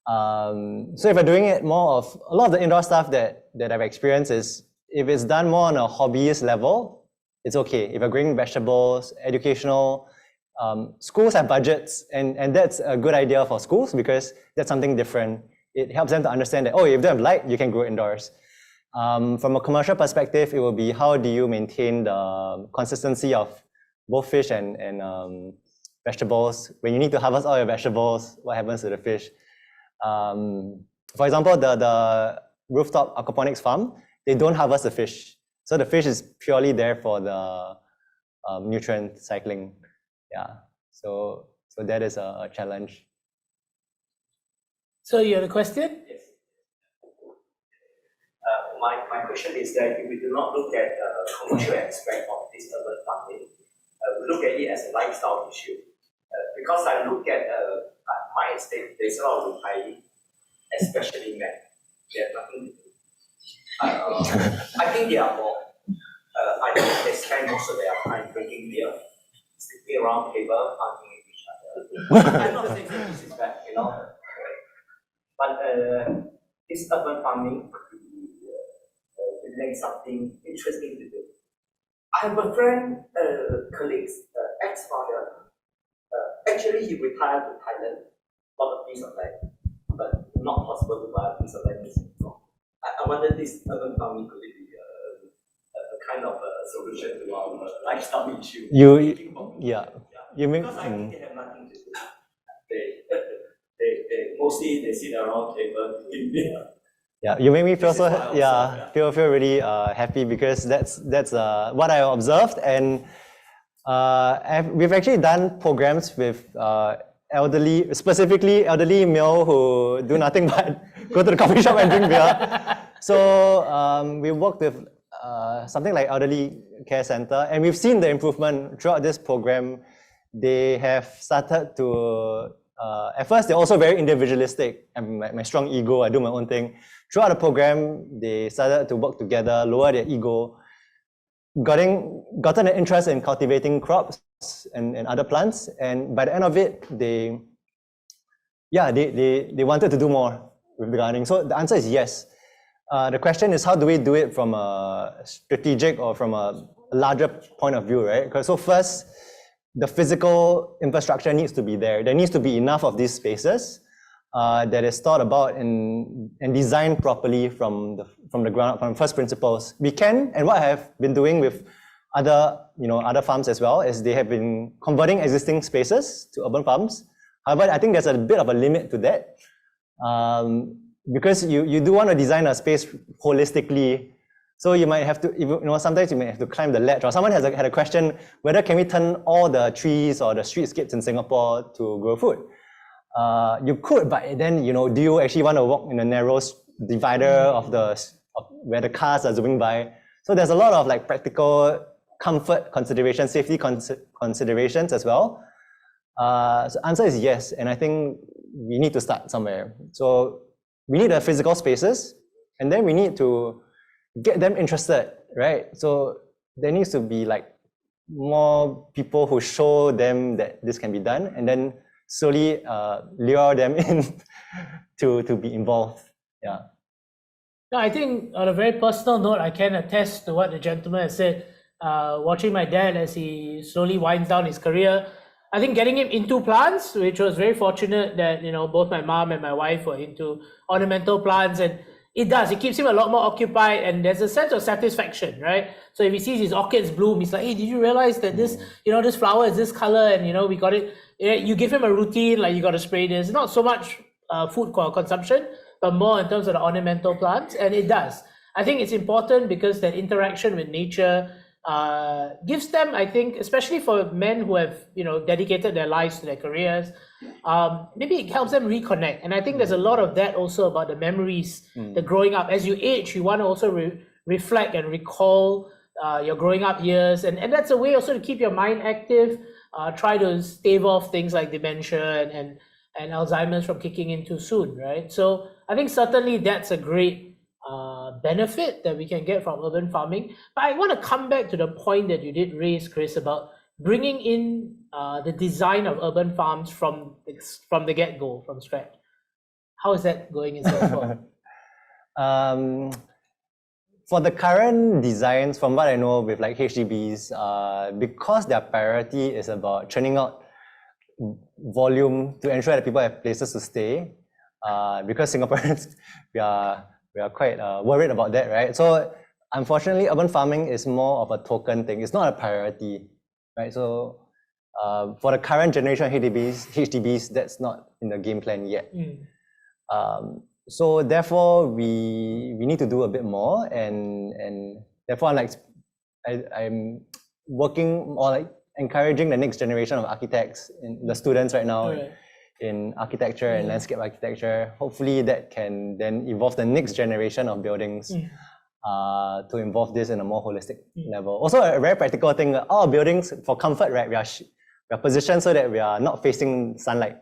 So if you're doing it more of, a lot of the indoor stuff that I've experienced is, if it's done more on a hobbyist level, it's okay. If you're growing vegetables, educational, schools have budgets, and that's a good idea for schools because that's something different. It helps them to understand that, if you don't have light, you can grow indoors. From a commercial perspective, it will be how do you maintain the consistency of both fish and vegetables. When you need to harvest all your vegetables, what happens to the fish? For example, the rooftop aquaponics farm, they don't harvest the fish. So the fish is purely there for the nutrient cycling. Yeah, so that is a challenge. So you have a question? Yes. My question is that if we do not look at the commercial aspect of this urban farming, we look at it as a lifestyle issue. Because I look at my estate, there's a lot of retirees, especially men. They have nothing to do. I think they are more. I think they spend most of their time drinking beer, sitting around table, arguing with each other. I'm not saying that this is bad, you know. But this urban farming could be something interesting to do. I have a friend, colleague, ex-father. Actually, he retired to Thailand, bought a piece of land, but not possible to buy a piece of land in Singapore. I wonder this urban farming could be a kind of a solution to our lifestyle issue. You mean? Because I think they have nothing to do. They mostly they sit around table doing beer. Yeah, you make me feel so feel really happy, because that's what I observed, and we've actually done programs with specifically elderly male who do nothing but go to the coffee shop and drink beer. So we worked with something like elderly care center, and we've seen the improvement throughout this program. They have started to at first they're also very individualistic, and my strong ego, I do my own thing. Throughout the program, they started to work together, lower their ego, gotten an interest in cultivating crops and other plants, and by the end of it, they wanted to do more with the gardening. So the answer is yes. The question is, how do we do it from a strategic or from a larger point of view, right? So first, the physical infrastructure needs to be there. There needs to be enough of these spaces that is thought about and designed properly from the ground up, from first principles. We can, and what I have been doing with other farms as well, is they have been converting existing spaces to urban farms. However, I think there's a bit of a limit to that, because you do want to design a space holistically. So you might have to, sometimes you may have to climb the ledge, or someone had a question, whether can we turn all the trees or the streetscapes in Singapore to grow food? You could, but then, do you actually want to walk in a narrow divider of where the cars are zooming by? So there's a lot of like practical comfort considerations, safety considerations as well. So answer is yes, and I think we need to start somewhere. So we need the physical spaces, and then we need to get them interested, right? So there needs to be like more people who show them that this can be done, and then slowly lure them in to be involved. Yeah. No, I think on a very personal note, I can attest to what the gentleman has said. Watching my dad as he slowly winds down his career, I think getting him into plants, which was very fortunate that both my mom and my wife were into ornamental plants, and it keeps him a lot more occupied, and there's a sense of satisfaction, right? So if he sees his orchids bloom, he's like, hey, did you realize that this this flower is this color, and we got it. You give him a routine, like you got to spray this, not so much food consumption, but more in terms of the ornamental plants, and it does. I think it's important because that interaction with nature gives them, I think, especially for men who have dedicated their lives to their careers, maybe it helps them reconnect. And I think there's a lot of that also about the memories, the growing up. As you age, you want to also reflect and recall your growing up years, and that's a way also to keep your mind active, try to stave off things like dementia and Alzheimer's from kicking in too soon, right? So I think certainly that's a great benefit that we can get from urban farming. But I want to come back to the point that you did raise, Chris, about bringing in the design of urban farms from the get-go, from scratch. How is that going in Singapore? For the current designs, from what I know with like HDBs, because their priority is about churning out volume to ensure that people have places to stay, because Singaporeans, we are quite worried about that, right? So unfortunately, urban farming is more of a token thing. It's not a priority, right? So for the current generation of HDBs, that's not in the game plan yet. So therefore, we need to do a bit more, and therefore, working or like encouraging the next generation of architects, the students right now Right. in architecture and landscape architecture. Hopefully that can then evolve the next generation of buildings to involve this in a more holistic level. Also, a very practical thing, our buildings for comfort, right? We are positioned so that we are not facing sunlight.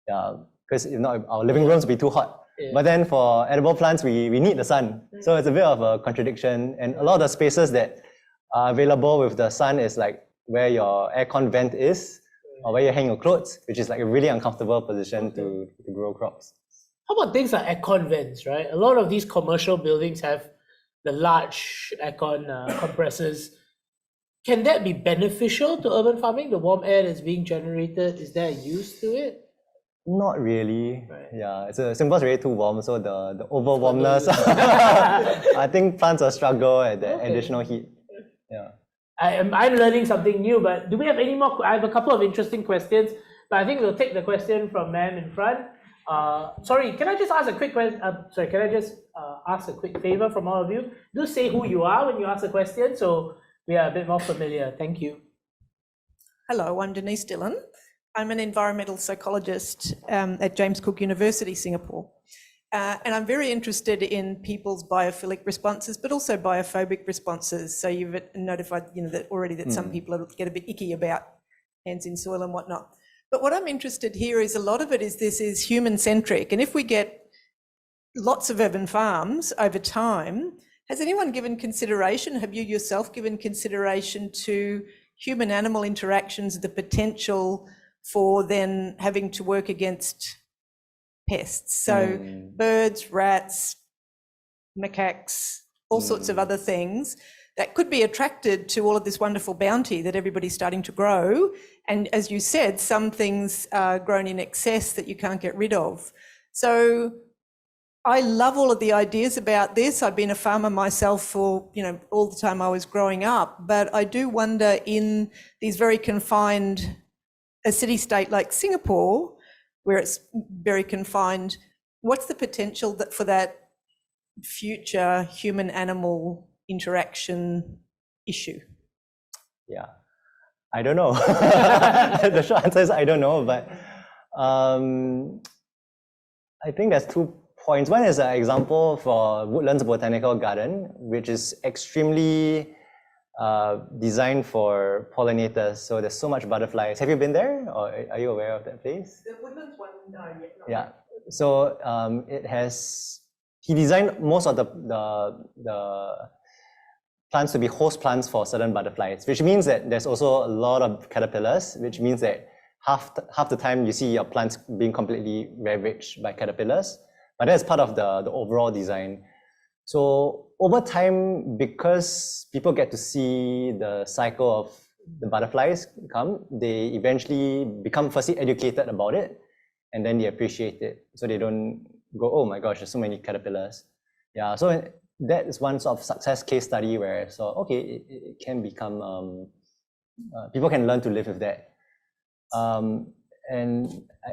Because if not, our living rooms will be too hot. But then for edible plants, we need the sun. So it's a bit of a contradiction. And a lot of the spaces that are available with the sun is like where your aircon vent is, or where you hang your clothes, which is like a really uncomfortable position to grow crops. How about things like aircon vents, right? A lot of these commercial buildings have the large aircon compressors. Can that be beneficial to urban farming? The warm air that's being generated, is there a use to it? Not really. Right. Yeah, it's a simple, really too warm. So the over warmness, I think plants will struggle at the additional heat. Yeah. I'm learning something new, but do we have any more? I have a couple of interesting questions, but I think we'll take the question from ma'am in front. Sorry, can I just ask a quick question? Can I just ask a quick favor from all of you? Do say who you are when you ask a question, so we are a bit more familiar. Thank you. Hello, I'm Denise Dillon. I'm an environmental psychologist at James Cook University, Singapore. And I'm very interested in people's biophilic responses, but also biophobic responses. So you've notified, that already that some people get a bit icky about hands in soil and whatnot. But what I'm interested here is a lot of it is human-centric. And if we get lots of urban farms over time, has anyone given consideration, have you yourself given consideration to human-animal interactions, the potential for then having to work against pests? So birds, rats, macaques, all sorts of other things that could be attracted to all of this wonderful bounty that everybody's starting to grow. And as you said, some things are grown in excess that you can't get rid of. So I love all of the ideas about this. I've been a farmer myself for, all the time I was growing up, but I do wonder in these very confined, a city-state like Singapore, where it's very confined, what's the potential for that future human-animal interaction issue? Yeah, I don't know. The short answer is I don't know, but I think there's 2 points. One is an example for Woodlands Botanical Garden, which is extremely designed for pollinators. So there's so much butterflies. Have you been there, or are you aware of that place? The Woodlands one, no, yet not. Yeah. So he designed most of the plants to be host plants for certain butterflies, which means that there's also a lot of caterpillars, which means that half the time you see your plants being completely ravaged by caterpillars. But that's part of the overall design. So over time, because people get to see the cycle of the butterflies come, they eventually become firstly educated about it, and then they appreciate it. So they don't go, oh my gosh, there's so many caterpillars. Yeah, so that is one sort of success case study where it can become, people can learn to live with that.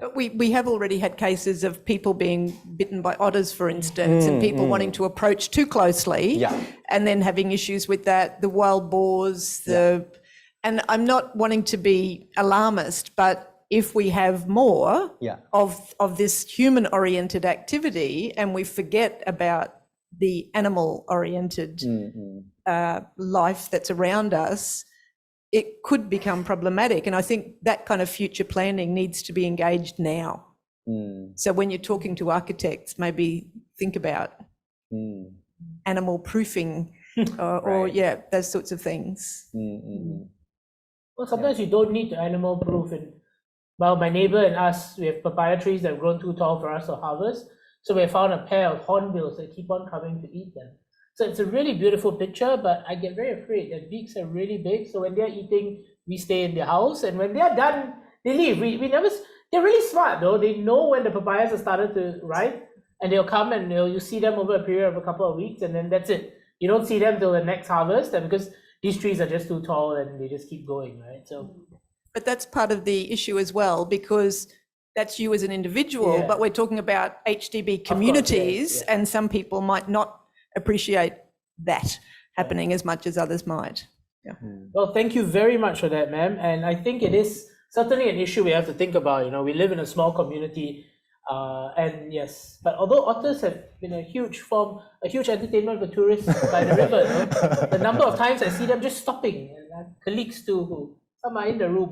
But we have already had cases of people being bitten by otters, for instance, and people wanting to approach too closely, and then having issues with that, the wild boars, and I'm not wanting to be alarmist, but if we have more of this human-oriented activity and we forget about the animal-oriented life that's around us, it could become problematic. And I think that kind of future planning needs to be engaged now. So when you're talking to architects, maybe think about animal proofing or those sorts of things. Well, sometimes you don't need to animal proof. And well, my neighbor and us, we have papaya trees that have grown too tall for us to harvest. So we found a pair of hornbills that keep on coming to eat them. So it's a really beautiful picture, but I get very afraid. Their beaks are really big. So when they're eating, we stay in the house. And when they're done, they leave. We never. They're really smart though. They know when the papayas have started to ripe, and they'll come and you see them over a period of a couple of weeks, and then that's it. You don't see them till the next harvest, and because these trees are just too tall and they just keep going, right? So, but that's part of the issue as well, because that's you as an individual, but we're talking about HDB communities, and some people might not appreciate that happening as much as others might. Well, thank you very much for that, ma'am. And I think it is certainly an issue we have to think about. You know, we live in a small community, and yes, but although otters have been a huge entertainment for tourists by the river, you know, the number of times I see them just stopping, and I have colleagues too, who some are in the room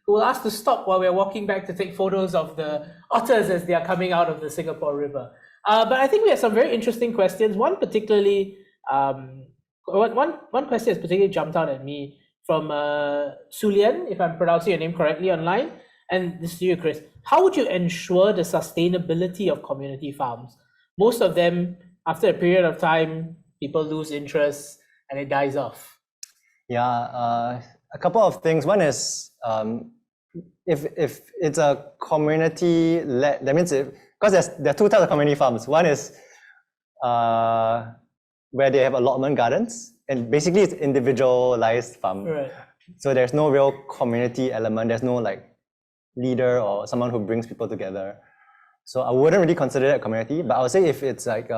who will ask to stop while we're walking back to take photos of the otters as they are coming out of the Singapore River. But I think we have some very interesting questions. One particularly, one question has particularly jumped out at me from Sulian, if I'm pronouncing your name correctly online. And this is to you, Chris. How would you ensure the sustainability of community farms? Most of them, after a period of time, people lose interest and it dies off. Yeah, a couple of things. One is if it's a community-led, that means because there are two types of community farms. One is where they have allotment gardens, and basically it's individualized farm. Right. So there's no real community element. There's no like leader or someone who brings people together. So I wouldn't really consider that community, but I would say if it's like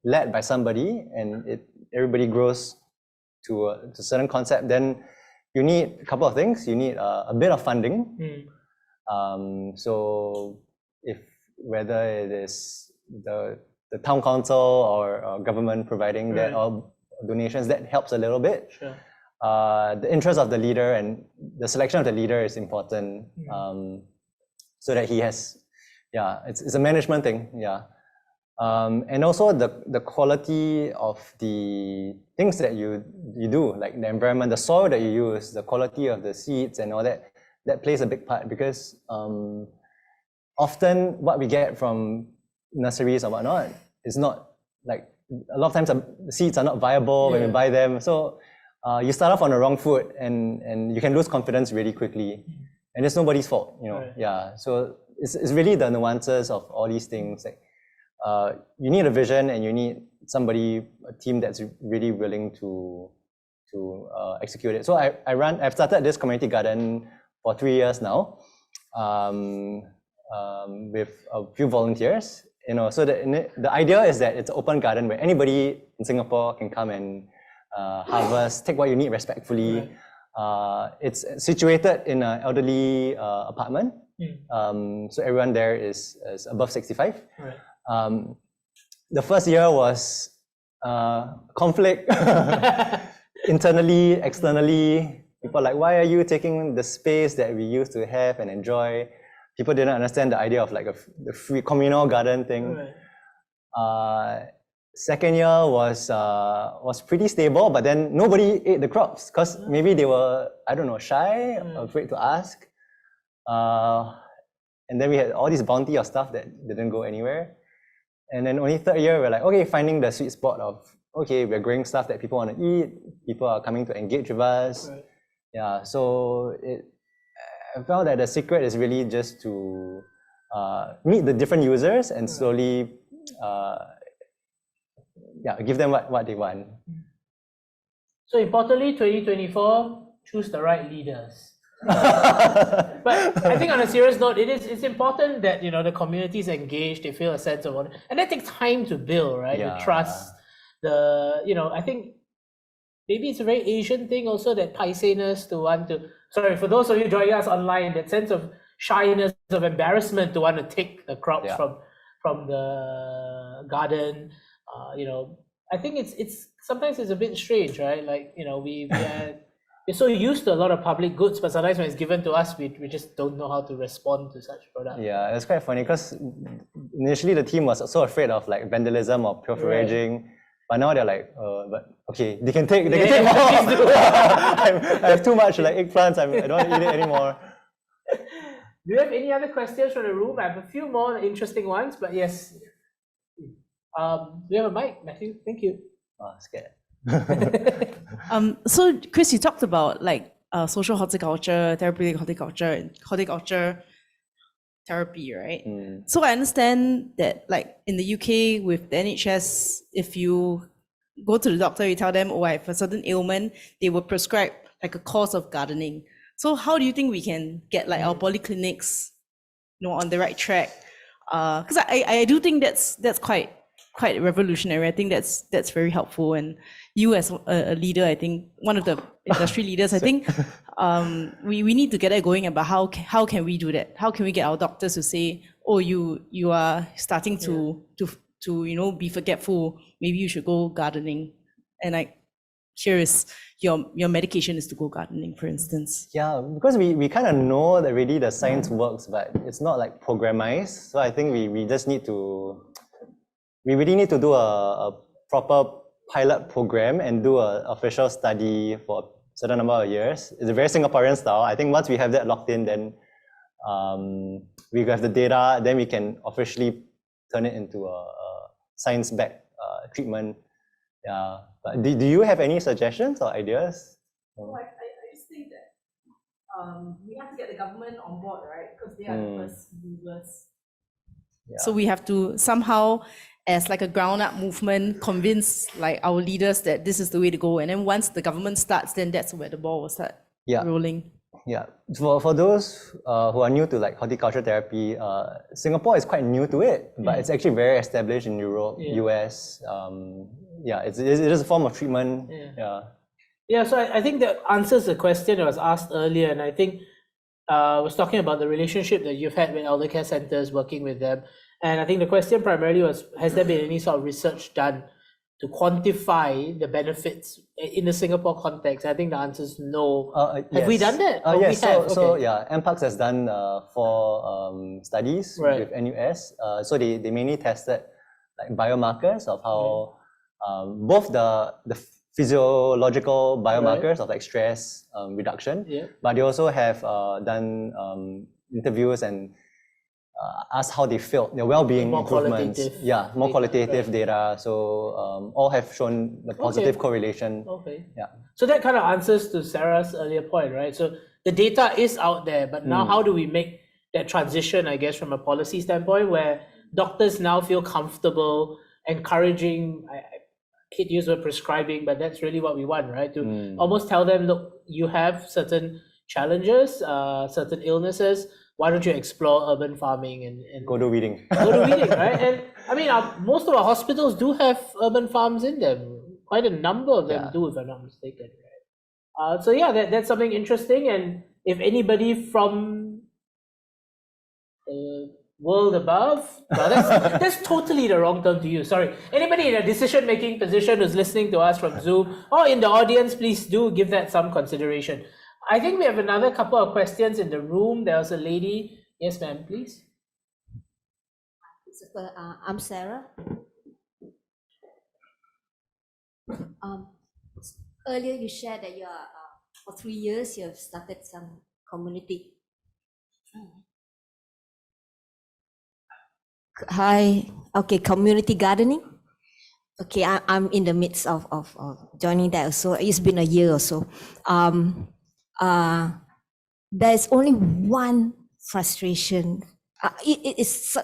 led by somebody and everybody grows to a certain concept, then you need a couple of things. You need a bit of funding. So whether it is the town council or government providing that, or donations, that helps a little bit. Sure. The interest of the leader and the selection of the leader is important, so that he has, it's a management thing, and also the quality of the things that you do, like the environment, the soil that you use, the quality of the seeds and all that plays a big part, because often what we get from nurseries or whatnot is not like, a lot of times the seeds are not viable when we buy them. So you start off on the wrong foot and you can lose confidence really quickly. And it's nobody's fault, you know. Right. Yeah. So it's really the nuances of all these things. Like you need a vision and you need a team that's really willing to execute it. So I've started this community garden for 3 years now, with a few volunteers. You know, so the idea is that it's an open garden where anybody in Singapore can come and harvest, take what you need respectfully. Right. It's situated in an elderly apartment, so everyone there is above 65. Right. The first year was conflict internally, externally. People are like, why are you taking the space that we used to have and enjoy? People didn't understand the idea of like the free communal garden thing. Right. Second year was pretty stable, but then nobody ate the crops because maybe they were, I don't know, shy, afraid to ask. And then we had all this bounty of stuff that didn't go anywhere. And then only third year, we're like, okay, finding the sweet spot of, okay, we're growing stuff that people want to eat. People are coming to engage with us. Right. Yeah, so I felt that the secret is really just to meet the different users and slowly give them what they want. So importantly, 2024, choose the right leaders. But I think on a serious note, it's important that the community is engaged, they feel a sense of ownership, and that takes time to build, right? The trust, I think maybe it's a very Asian thing also, that paiseness to want to. Sorry, for those of you joining us online, that sense of shyness, of embarrassment to want to take the crops from the garden. I think it's sometimes it's a bit strange, right? Like we're so used to a lot of public goods, but sometimes when it's given to us, we just don't know how to respond to such products. Yeah, it's quite funny because initially the team was so afraid of like vandalism or pure foraging, but now they're like, but okay, they can take more. I have too much like eggplants. I don't want to eat it anymore. Do you have any other questions from the room? I have a few more interesting ones, but yes. Do you have a mic, Matthew? Thank you. Scared. So Chris, you talked about like social horticulture, therapeutic horticulture, and horticulture therapy, right? So I understand that like in the UK with the NHS, if you go to the doctor, you tell them, oh, I have a certain ailment, they will prescribe like a course of gardening. So how do you think we can get like our polyclinics, on the right track? Because I do think that's quite quite revolutionary. I think that's very helpful. And you as a leader, I think one of the industry leaders, I think we need to get that going about how can we do that? How can we get our doctors to say, oh, you are starting to be forgetful. Maybe you should go gardening. And here is your medication is to go gardening, for instance. Yeah, because we kind of know that really the science works, but it's not like programmized. So I think we just need to, we really need to do a proper pilot program and do an official study for a certain number of years. It's a very Singaporean style. I think once we have that locked in, then we have the data, then we can officially turn it into a science-backed treatment. Yeah. But do you have any suggestions or ideas? Well, I just think that we have to get the government on board, right? Because they are the first movers. Yeah. So we have to somehow, as like a ground-up movement, convince like our leaders that this is the way to go. And then once the government starts, then that's where the ball will start rolling. Yeah. For those who are new to like horticulture therapy, Singapore is quite new to it, but it's actually very established in Europe, US. It is a form of treatment. So I think that answers the question that was asked earlier, and I think I was talking about the relationship that you've had with elder care centers, working with them, and I think the question primarily was, has there been any sort of research done to quantify the benefits in the Singapore context? I think the answer is no. Have we done that? Yes. MPAX has done 4 studies with NUS. So they mainly tested like biomarkers of how both the physiological biomarkers of like stress reduction, but they also have done interviews and asked how they felt, their well-being improvements. More qualitative data. So all have shown the positive correlation. So that kind of answers to Sarah's earlier point, right? So the data is out there, but now how do we make that transition, I guess, from a policy standpoint, where doctors now feel comfortable encouraging, I hate to use the word prescribing, but that's really what we want, right? To almost tell them, look, you have certain challenges, certain illnesses, why don't you explore urban farming and go to weeding. Right? And I mean, most of our hospitals do have urban farms in them. Quite a number of them do, if I'm not mistaken. Right? That's something interesting. And if anybody from the world above, that's totally the wrong term to use. Sorry. Anybody in a decision-making position who's listening to us from Zoom or in the audience, please do give that some consideration. I think we have another couple of questions in the room. There was a lady. Yes, ma'am, please. Christopher, I'm Sarah. Earlier you shared that you are, for 3 years, you have started some community. Community gardening. Okay, I'm in the midst of joining that. So it's been a year or so. There's only one frustration. It is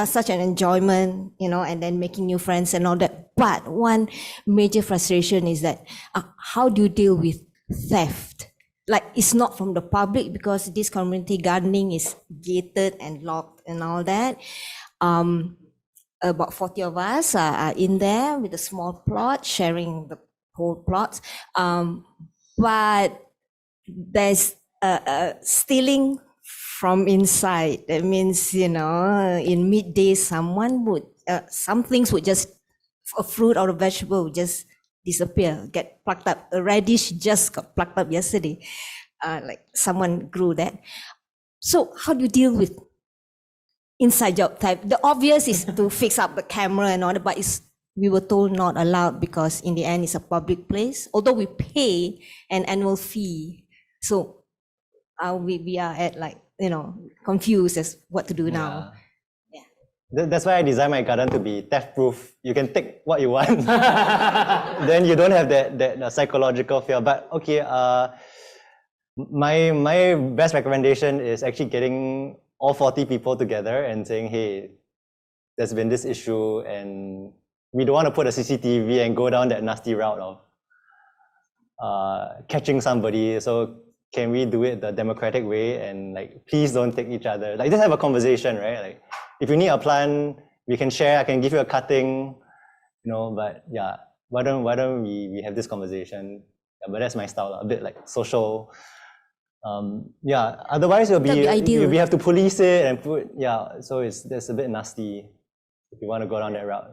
such an enjoyment, and then making new friends and all that. But one major frustration is that how do you deal with theft? Like, it's not from the public because this community gardening is gated and locked and all that. About 40 of us are in there with a small plot, sharing the whole plot. But there's stealing from inside. That means, in midday, some things would just, a fruit or a vegetable would just disappear, get plucked up. A radish just got plucked up yesterday. Like someone grew that. So how do you deal with inside job type? The obvious is to fix up the camera and all that, but we were told not allowed because in the end it's a public place, although we pay an annual fee. So we are at confused as what to do now. That's why I designed my garden to be theft-proof. You can take what you want. Then you don't have that psychological fear. But okay, my best recommendation is actually getting all 40 people together and saying, hey, there's been this issue and we don't want to put a CCTV and go down that nasty route of catching somebody. So can we do it the democratic way and please don't take each other. Just have a conversation, right? If you need a plant, we can share, I can give you a cutting. but yeah, why don't we have this conversation? Yeah, but that's my style, a bit like social. Otherwise That'd be ideal. we have to police it and put, so that's a bit nasty if you want to go down that route.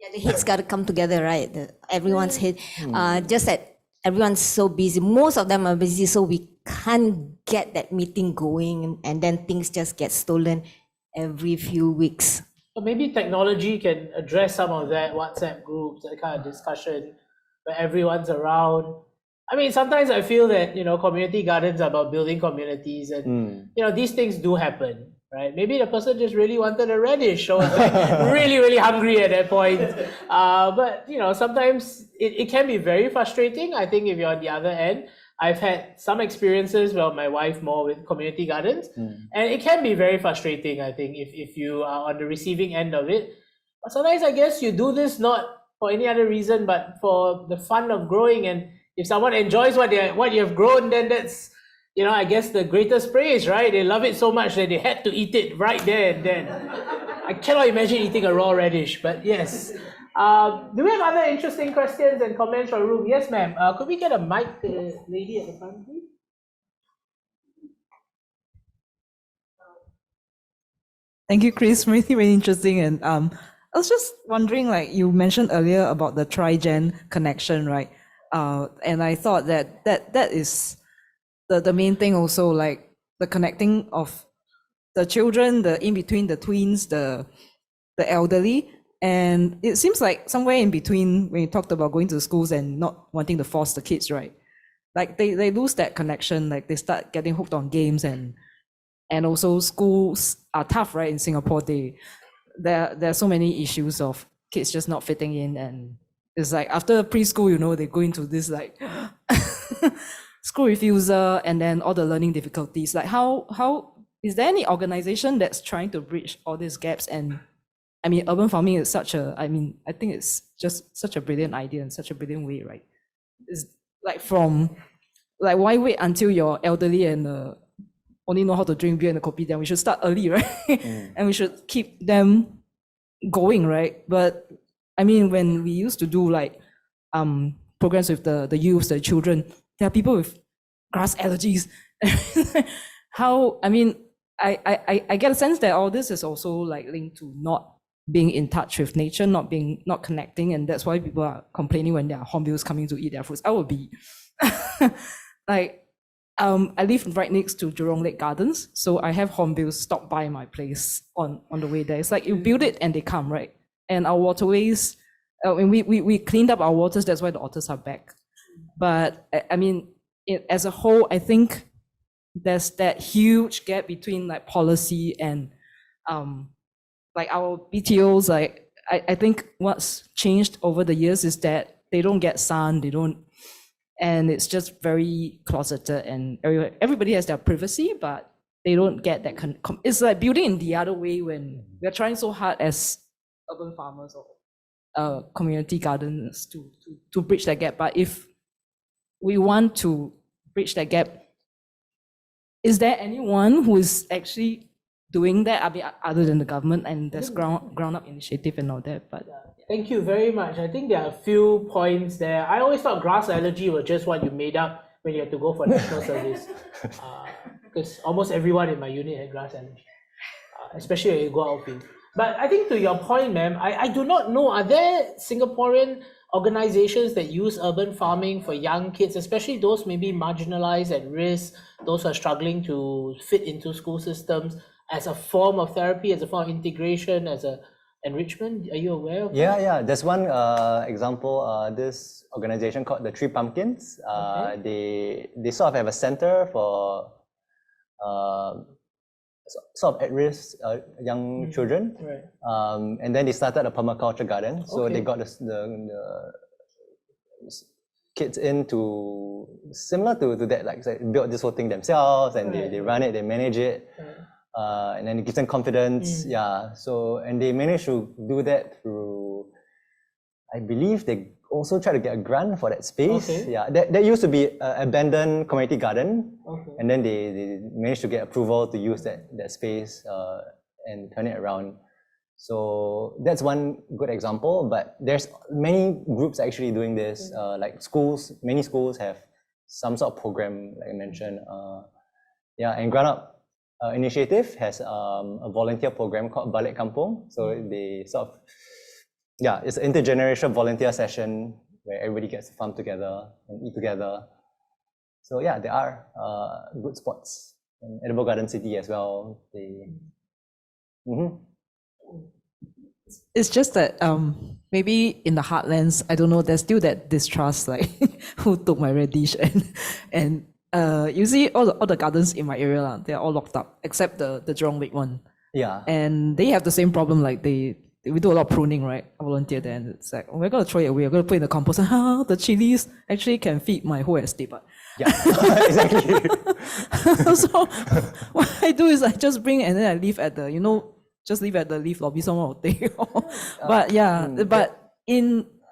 Yeah, the heads got to come together, right? Everyone's head. Just that everyone's so busy. Most of them are busy, so we can't get that meeting going, and then things just get stolen every few weeks. So maybe technology can address some of that, WhatsApp groups, that kind of discussion where everyone's around. I mean, sometimes I feel that, community gardens are about building communities, and, these things do happen, right? Maybe the person just really wanted a radish or was like really, really hungry at that point. But, sometimes it can be very frustrating. I think if you're on the other end, I've had some experiences, well, my wife more with community gardens, and it can be very frustrating, I think, if you are on the receiving end of it. But sometimes I guess you do this not for any other reason, but for the fun of growing. And if someone enjoys what you have grown, then that's, I guess the greatest praise, right? They love it so much that they had to eat it right there and then. I cannot imagine eating a raw radish, but yes. Do we have other interesting questions and comments from the room? Yes, ma'am. Could we get a mic to the lady at the front, please? Thank you, Chris. Really, really interesting. And I was just wondering, like you mentioned earlier about the tri-gen connection, right? And I thought that is the main thing also, like the connecting of the children, the in between, the tweens, the elderly. And it seems like somewhere in between when you talked about going to schools and not wanting to force the kids, right? Like they lose that connection, like they start getting hooked on games, and also schools are tough, right? In Singapore, there are so many issues of kids just not fitting in, and it's like after preschool, they go into this like school refusal and then all the learning difficulties. Like how is there any organization that's trying to bridge all these gaps? And I mean, urban farming is I think it's just such a brilliant idea and such a brilliant way, right? It's like why wait until you're elderly and only know how to drink beer and the coffee? Then we should start early, right? And we should keep them going, right? But I mean, when we used to do like programs with the youth, the children, there are people with grass allergies. I get a sense that all this is also like linked to not being in touch with nature, not connecting, and that's why people are complaining when there are hornbills coming to eat their fruits. I would be like, I live right next to Jurong Lake Gardens, so I have hornbills stop by my place on the way there. It's like you build it and they come, right? And our waterways, when we cleaned up our waters, that's why the otters are back. But I mean, as a whole, I think there's that huge gap between like policy and like our BTOs. Like I think what's changed over the years is that they don't get sun, and it's just very closeted, and everybody has their privacy, but they don't get that. It's like building in the other way when we're trying so hard as urban farmers or community gardens to bridge that gap. But if we want to bridge that gap, is there anyone who is actually doing that? I mean, other than the government, and there's ground up initiative and all that. But thank you very much. I think there are a few points there. I always thought grass allergy was just what you made up when you had to go for national service, because almost everyone in my unit had grass allergy, especially when you go outfield. But I think to your point, ma'am, I do not know, are there Singaporean organizations that use urban farming for young kids, especially those maybe marginalized, at risk, those who are struggling to fit into school systems, as a form of therapy, as a form of integration, as a enrichment? Are you aware of that? Yeah. There's one example, this organization called the Three Pumpkins. They sort of have a center for sort of at-risk young children. Right. And then they started a permaculture garden. So they got the kids into, similar to that, like build this whole thing themselves, and they run it, they manage it. And then it gives them confidence. So, and they managed to do that through, I believe they also try to get a grant for that space. That used to be an abandoned community garden. And then they managed to get approval to use that space and turn it around. So that's one good example, but there's many groups actually doing this, like schools, many schools have some sort of program, like I mentioned. And Ground Up Initiative has a volunteer program called Balik Kampung. So they sort of, it's an intergenerational volunteer session where everybody gets to farm together and eat together. So yeah, there are good spots. In Edible Garden City as well. It's just that maybe in the heartlands, I don't know, there's still that distrust, like who took my radish, and you see all the gardens in my area, they're all locked up except the Jurong Lake one. Yeah. And they have the same problem, like we do a lot of pruning, right? I volunteer there, and it's like, we're gonna throw it away, we're gonna put it in the compost, and the chilies actually can feed my whole estate, but yeah, exactly. so what I do is I just bring and then I leave at the, just leave at the leaf lobby, someone will take. But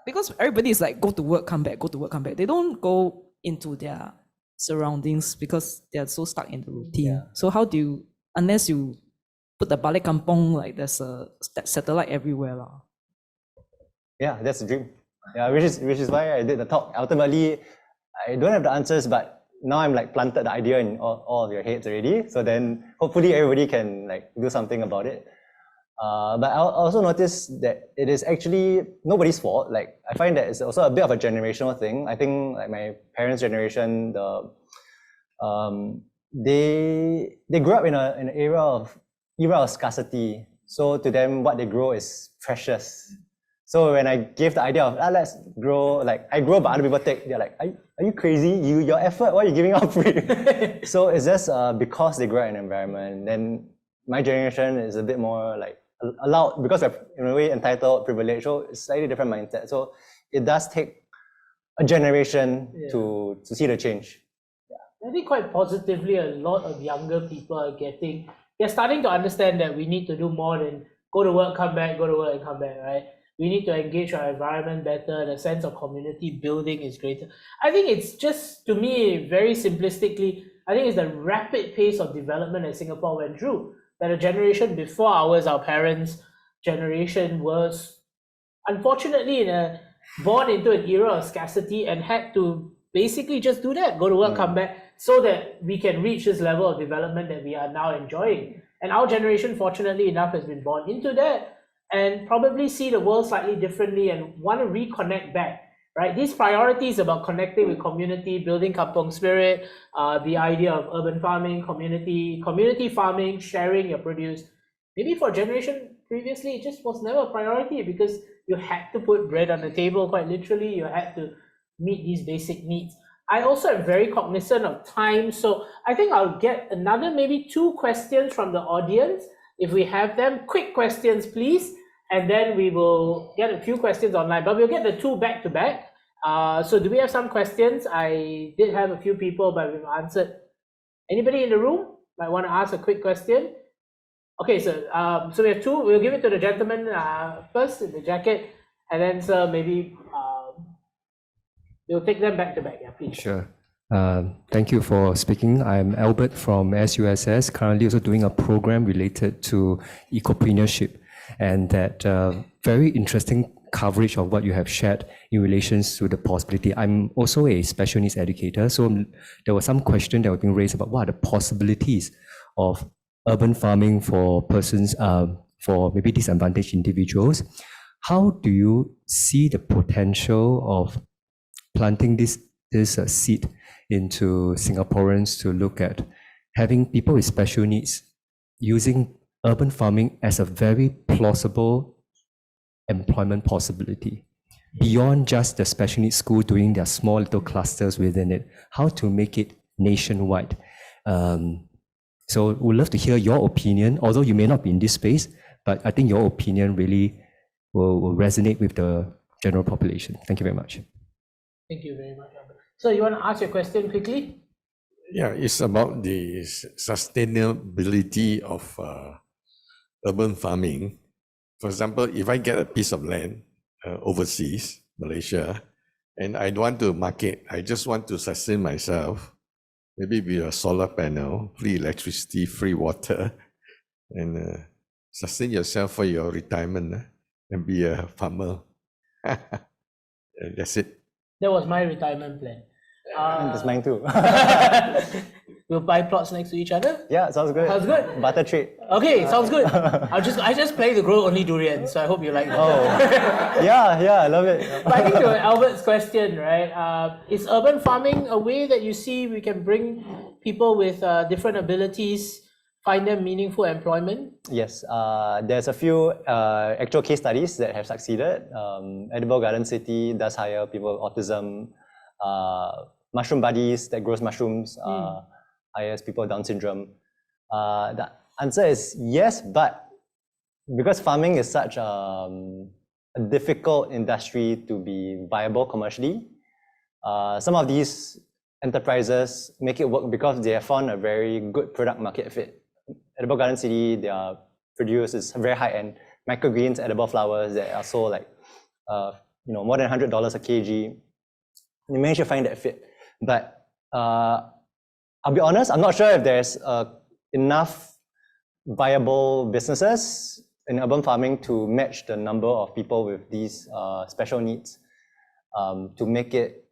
because everybody is like, go to work, come back, go to work, come back. They don't go into their surroundings because they are so stuck in the routine. Yeah. So how do you, unless you put the Balik Kampung, like there's a satellite everywhere. Yeah, that's the dream. Yeah, which is why I did the talk. Ultimately, I don't have the answers, but now I'm like planted the idea in all of your heads already. So then hopefully everybody can like do something about it. But I also noticed that it is actually nobody's fault. Like I find that it's also a bit of a generational thing. I think like my parents' generation, they grew up in an era of scarcity. So to them, what they grow is precious. So when I gave the idea of let's grow, like I grow but other people take, they're like, are you crazy? Your effort, why are you giving out free? So it's just because they grow up in an environment. Then my generation is a bit more like allowed, because we're in a way entitled, privileged, so it's slightly different mindset. So it does take a generation to see the change. I think quite positively, a lot of younger people they're starting to understand that we need to do more than go to work, come back, go to work and come back, right? We need to engage our environment better. The sense of community building is greater. I think it's just, to me, very simplistically, I think it's the rapid pace of development that Singapore went through. That a generation before ours, our parents' generation, was unfortunately born into an era of scarcity and had to basically just do that, go to work, come back, so that we can reach this level of development that we are now enjoying. And our generation, fortunately enough, has been born into that and probably see the world slightly differently and want to reconnect back, right? These priorities about connecting with community, building kampong spirit, the idea of urban farming, community farming, sharing your produce. Maybe for a generation previously, it just was never a priority because you had to put bread on the table, quite literally. You had to meet these basic needs. I also am very cognizant of time, so I think I'll get another maybe 2 questions from the audience, if we have them. Quick questions, please. And then we will get a few questions online, but we'll get the 2 back to back. So do we have some questions? I did have a few people, but we've answered. Anybody in the room might want to ask a quick question? Okay, so we have 2. We'll give it to the gentleman first in the jacket, and then sir, maybe we'll take them back to back. Yeah, please. Sure. Thank you for speaking. I'm Albert from SUSS, currently also doing a program related to ecopreneurship, and that very interesting coverage of what you have shared in relation to the possibility. I'm also a special needs educator, so there was some question that was being raised about what are the possibilities of urban farming for persons, for maybe disadvantaged individuals. How do you see the potential of planting this seed into Singaporeans to look at having people with special needs using urban farming as a very plausible employment possibility beyond just the special needs school doing their small little clusters within it, how to make it nationwide? So we'd love to hear your opinion, although you may not be in this space, but I think your opinion really will resonate with the general population. Thank you very much. Thank you very much, Albert. So you want to ask your question quickly? Yeah, it's about the sustainability of urban farming. For example, if I get a piece of land overseas, Malaysia, and I don't want to market, I just want to sustain myself, maybe with a solar panel, free electricity, free water, and sustain yourself for your retirement and be a farmer. That's it. That was my retirement plan. That's mine too. We'll buy plots next to each other. Yeah, sounds good. Sounds good. Barter trade. Okay, sounds good. I just plan to grow only durians, so I hope you like that. Oh, yeah, I love it. But I think to Albert's question, right, is urban farming a way that you see we can bring people with different abilities, find them meaningful employment? Yes, there's a few actual case studies that have succeeded. Edible Garden City does hire people with autism. Mushroom Buddies that grows mushrooms hires people with Down syndrome. The answer is yes, but because farming is such a difficult industry to be viable commercially, some of these enterprises make it work because they have found a very good product market fit. Edible Garden City, they are produced is very high end microgreens, edible flowers that are sold like more than $100 a kg. They managed to find that fit, but I'll be honest, I'm not sure if there's enough viable businesses in urban farming to match the number of people with these special needs to make it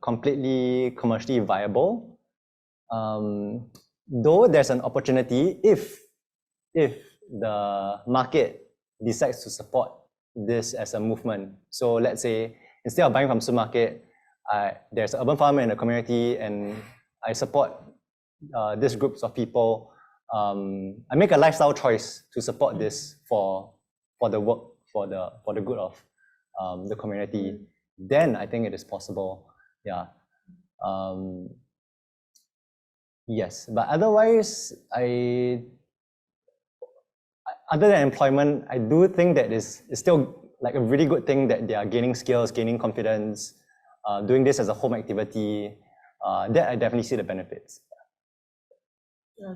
completely commercially viable. Though there's an opportunity if the market decides to support this as a movement. So let's say instead of buying from supermarket, there's an urban farmer in the community and I support these groups of people. I make a lifestyle choice to support this for the work, for the good of the community. Then I think it is possible. Yeah. Yes, but otherwise, other than employment, I do think that it's still like a really good thing that they are gaining skills, gaining confidence, doing this as a home activity. That I definitely see the benefits. I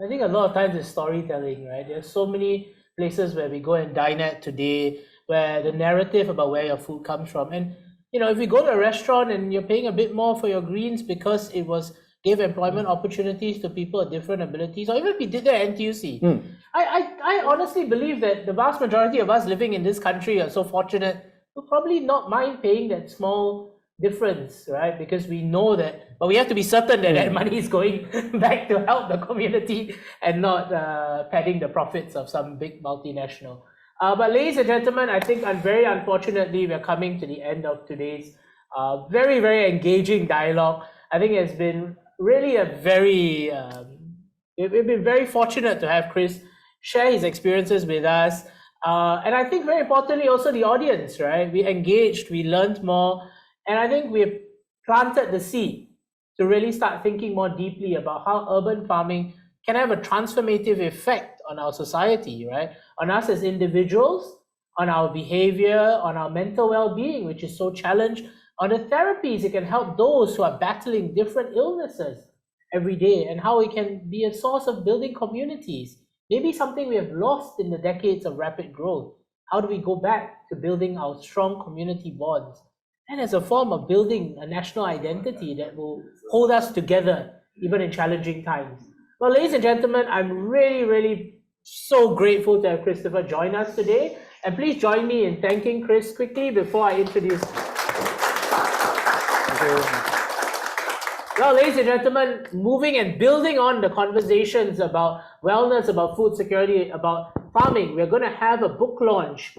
think a lot of times it's storytelling, right? There's so many places where we go and dine at today where the narrative about where your food comes from. And if you go to a restaurant and you're paying a bit more for your greens because it gave employment opportunities to people with different abilities, or even if we did that at NTUC. I honestly believe that the vast majority of us living in this country are so fortunate, we'll probably not mind paying that small difference, right? Because we know that, but we have to be certain that that money is going back to help the community and not padding the profits of some big multinational. But ladies and gentlemen, I think very unfortunately, we're coming to the end of today's very, very engaging dialogue. I think it's been really we've been very fortunate to have Chris share his experiences with us. And I think very importantly also the audience, right? We engaged, we learned more, and I think we've planted the seed to really start thinking more deeply about how urban farming can have a transformative effect on our society, right? On us as individuals, on our behavior, on our mental well-being, which is so challenged, on the therapies it can help those who are battling different illnesses every day, and how it can be a source of building communities. Maybe something we have lost in the decades of rapid growth. How do we go back to building our strong community bonds? And as a form of building a national identity that will hold us together, even in challenging times. Well, ladies and gentlemen, I'm really, really so grateful to have Christopher join us today. And please join me in thanking Chris quickly before I introduce. Thank you. Well, ladies and gentlemen, moving and building on the conversations about wellness, about food security, about farming, we're going to have a book launch.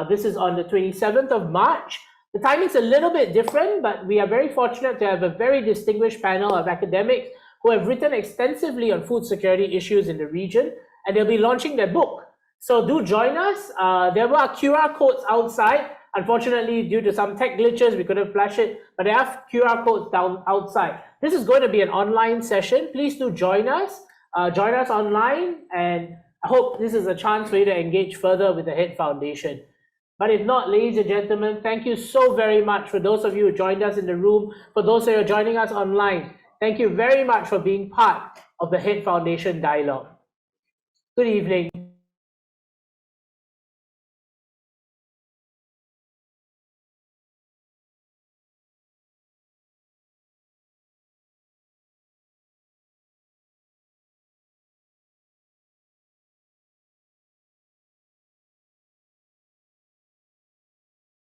This is on the 27th of March. The timing's a little bit different, but we are very fortunate to have a very distinguished panel of academics who have written extensively on food security issues in the region, and they'll be launching their book. So do join us. There were QR codes outside. Unfortunately, due to some tech glitches, we couldn't flash it, but there are QR codes down outside. This is going to be an online session. Please do join us. Join us online, and I hope this is a chance for you to engage further with the HEAD Foundation. But if not, ladies and gentlemen, thank you so very much for those of you who joined us in the room, for those who are joining us online. Thank you very much for being part of the HEAD Foundation dialogue. Good evening.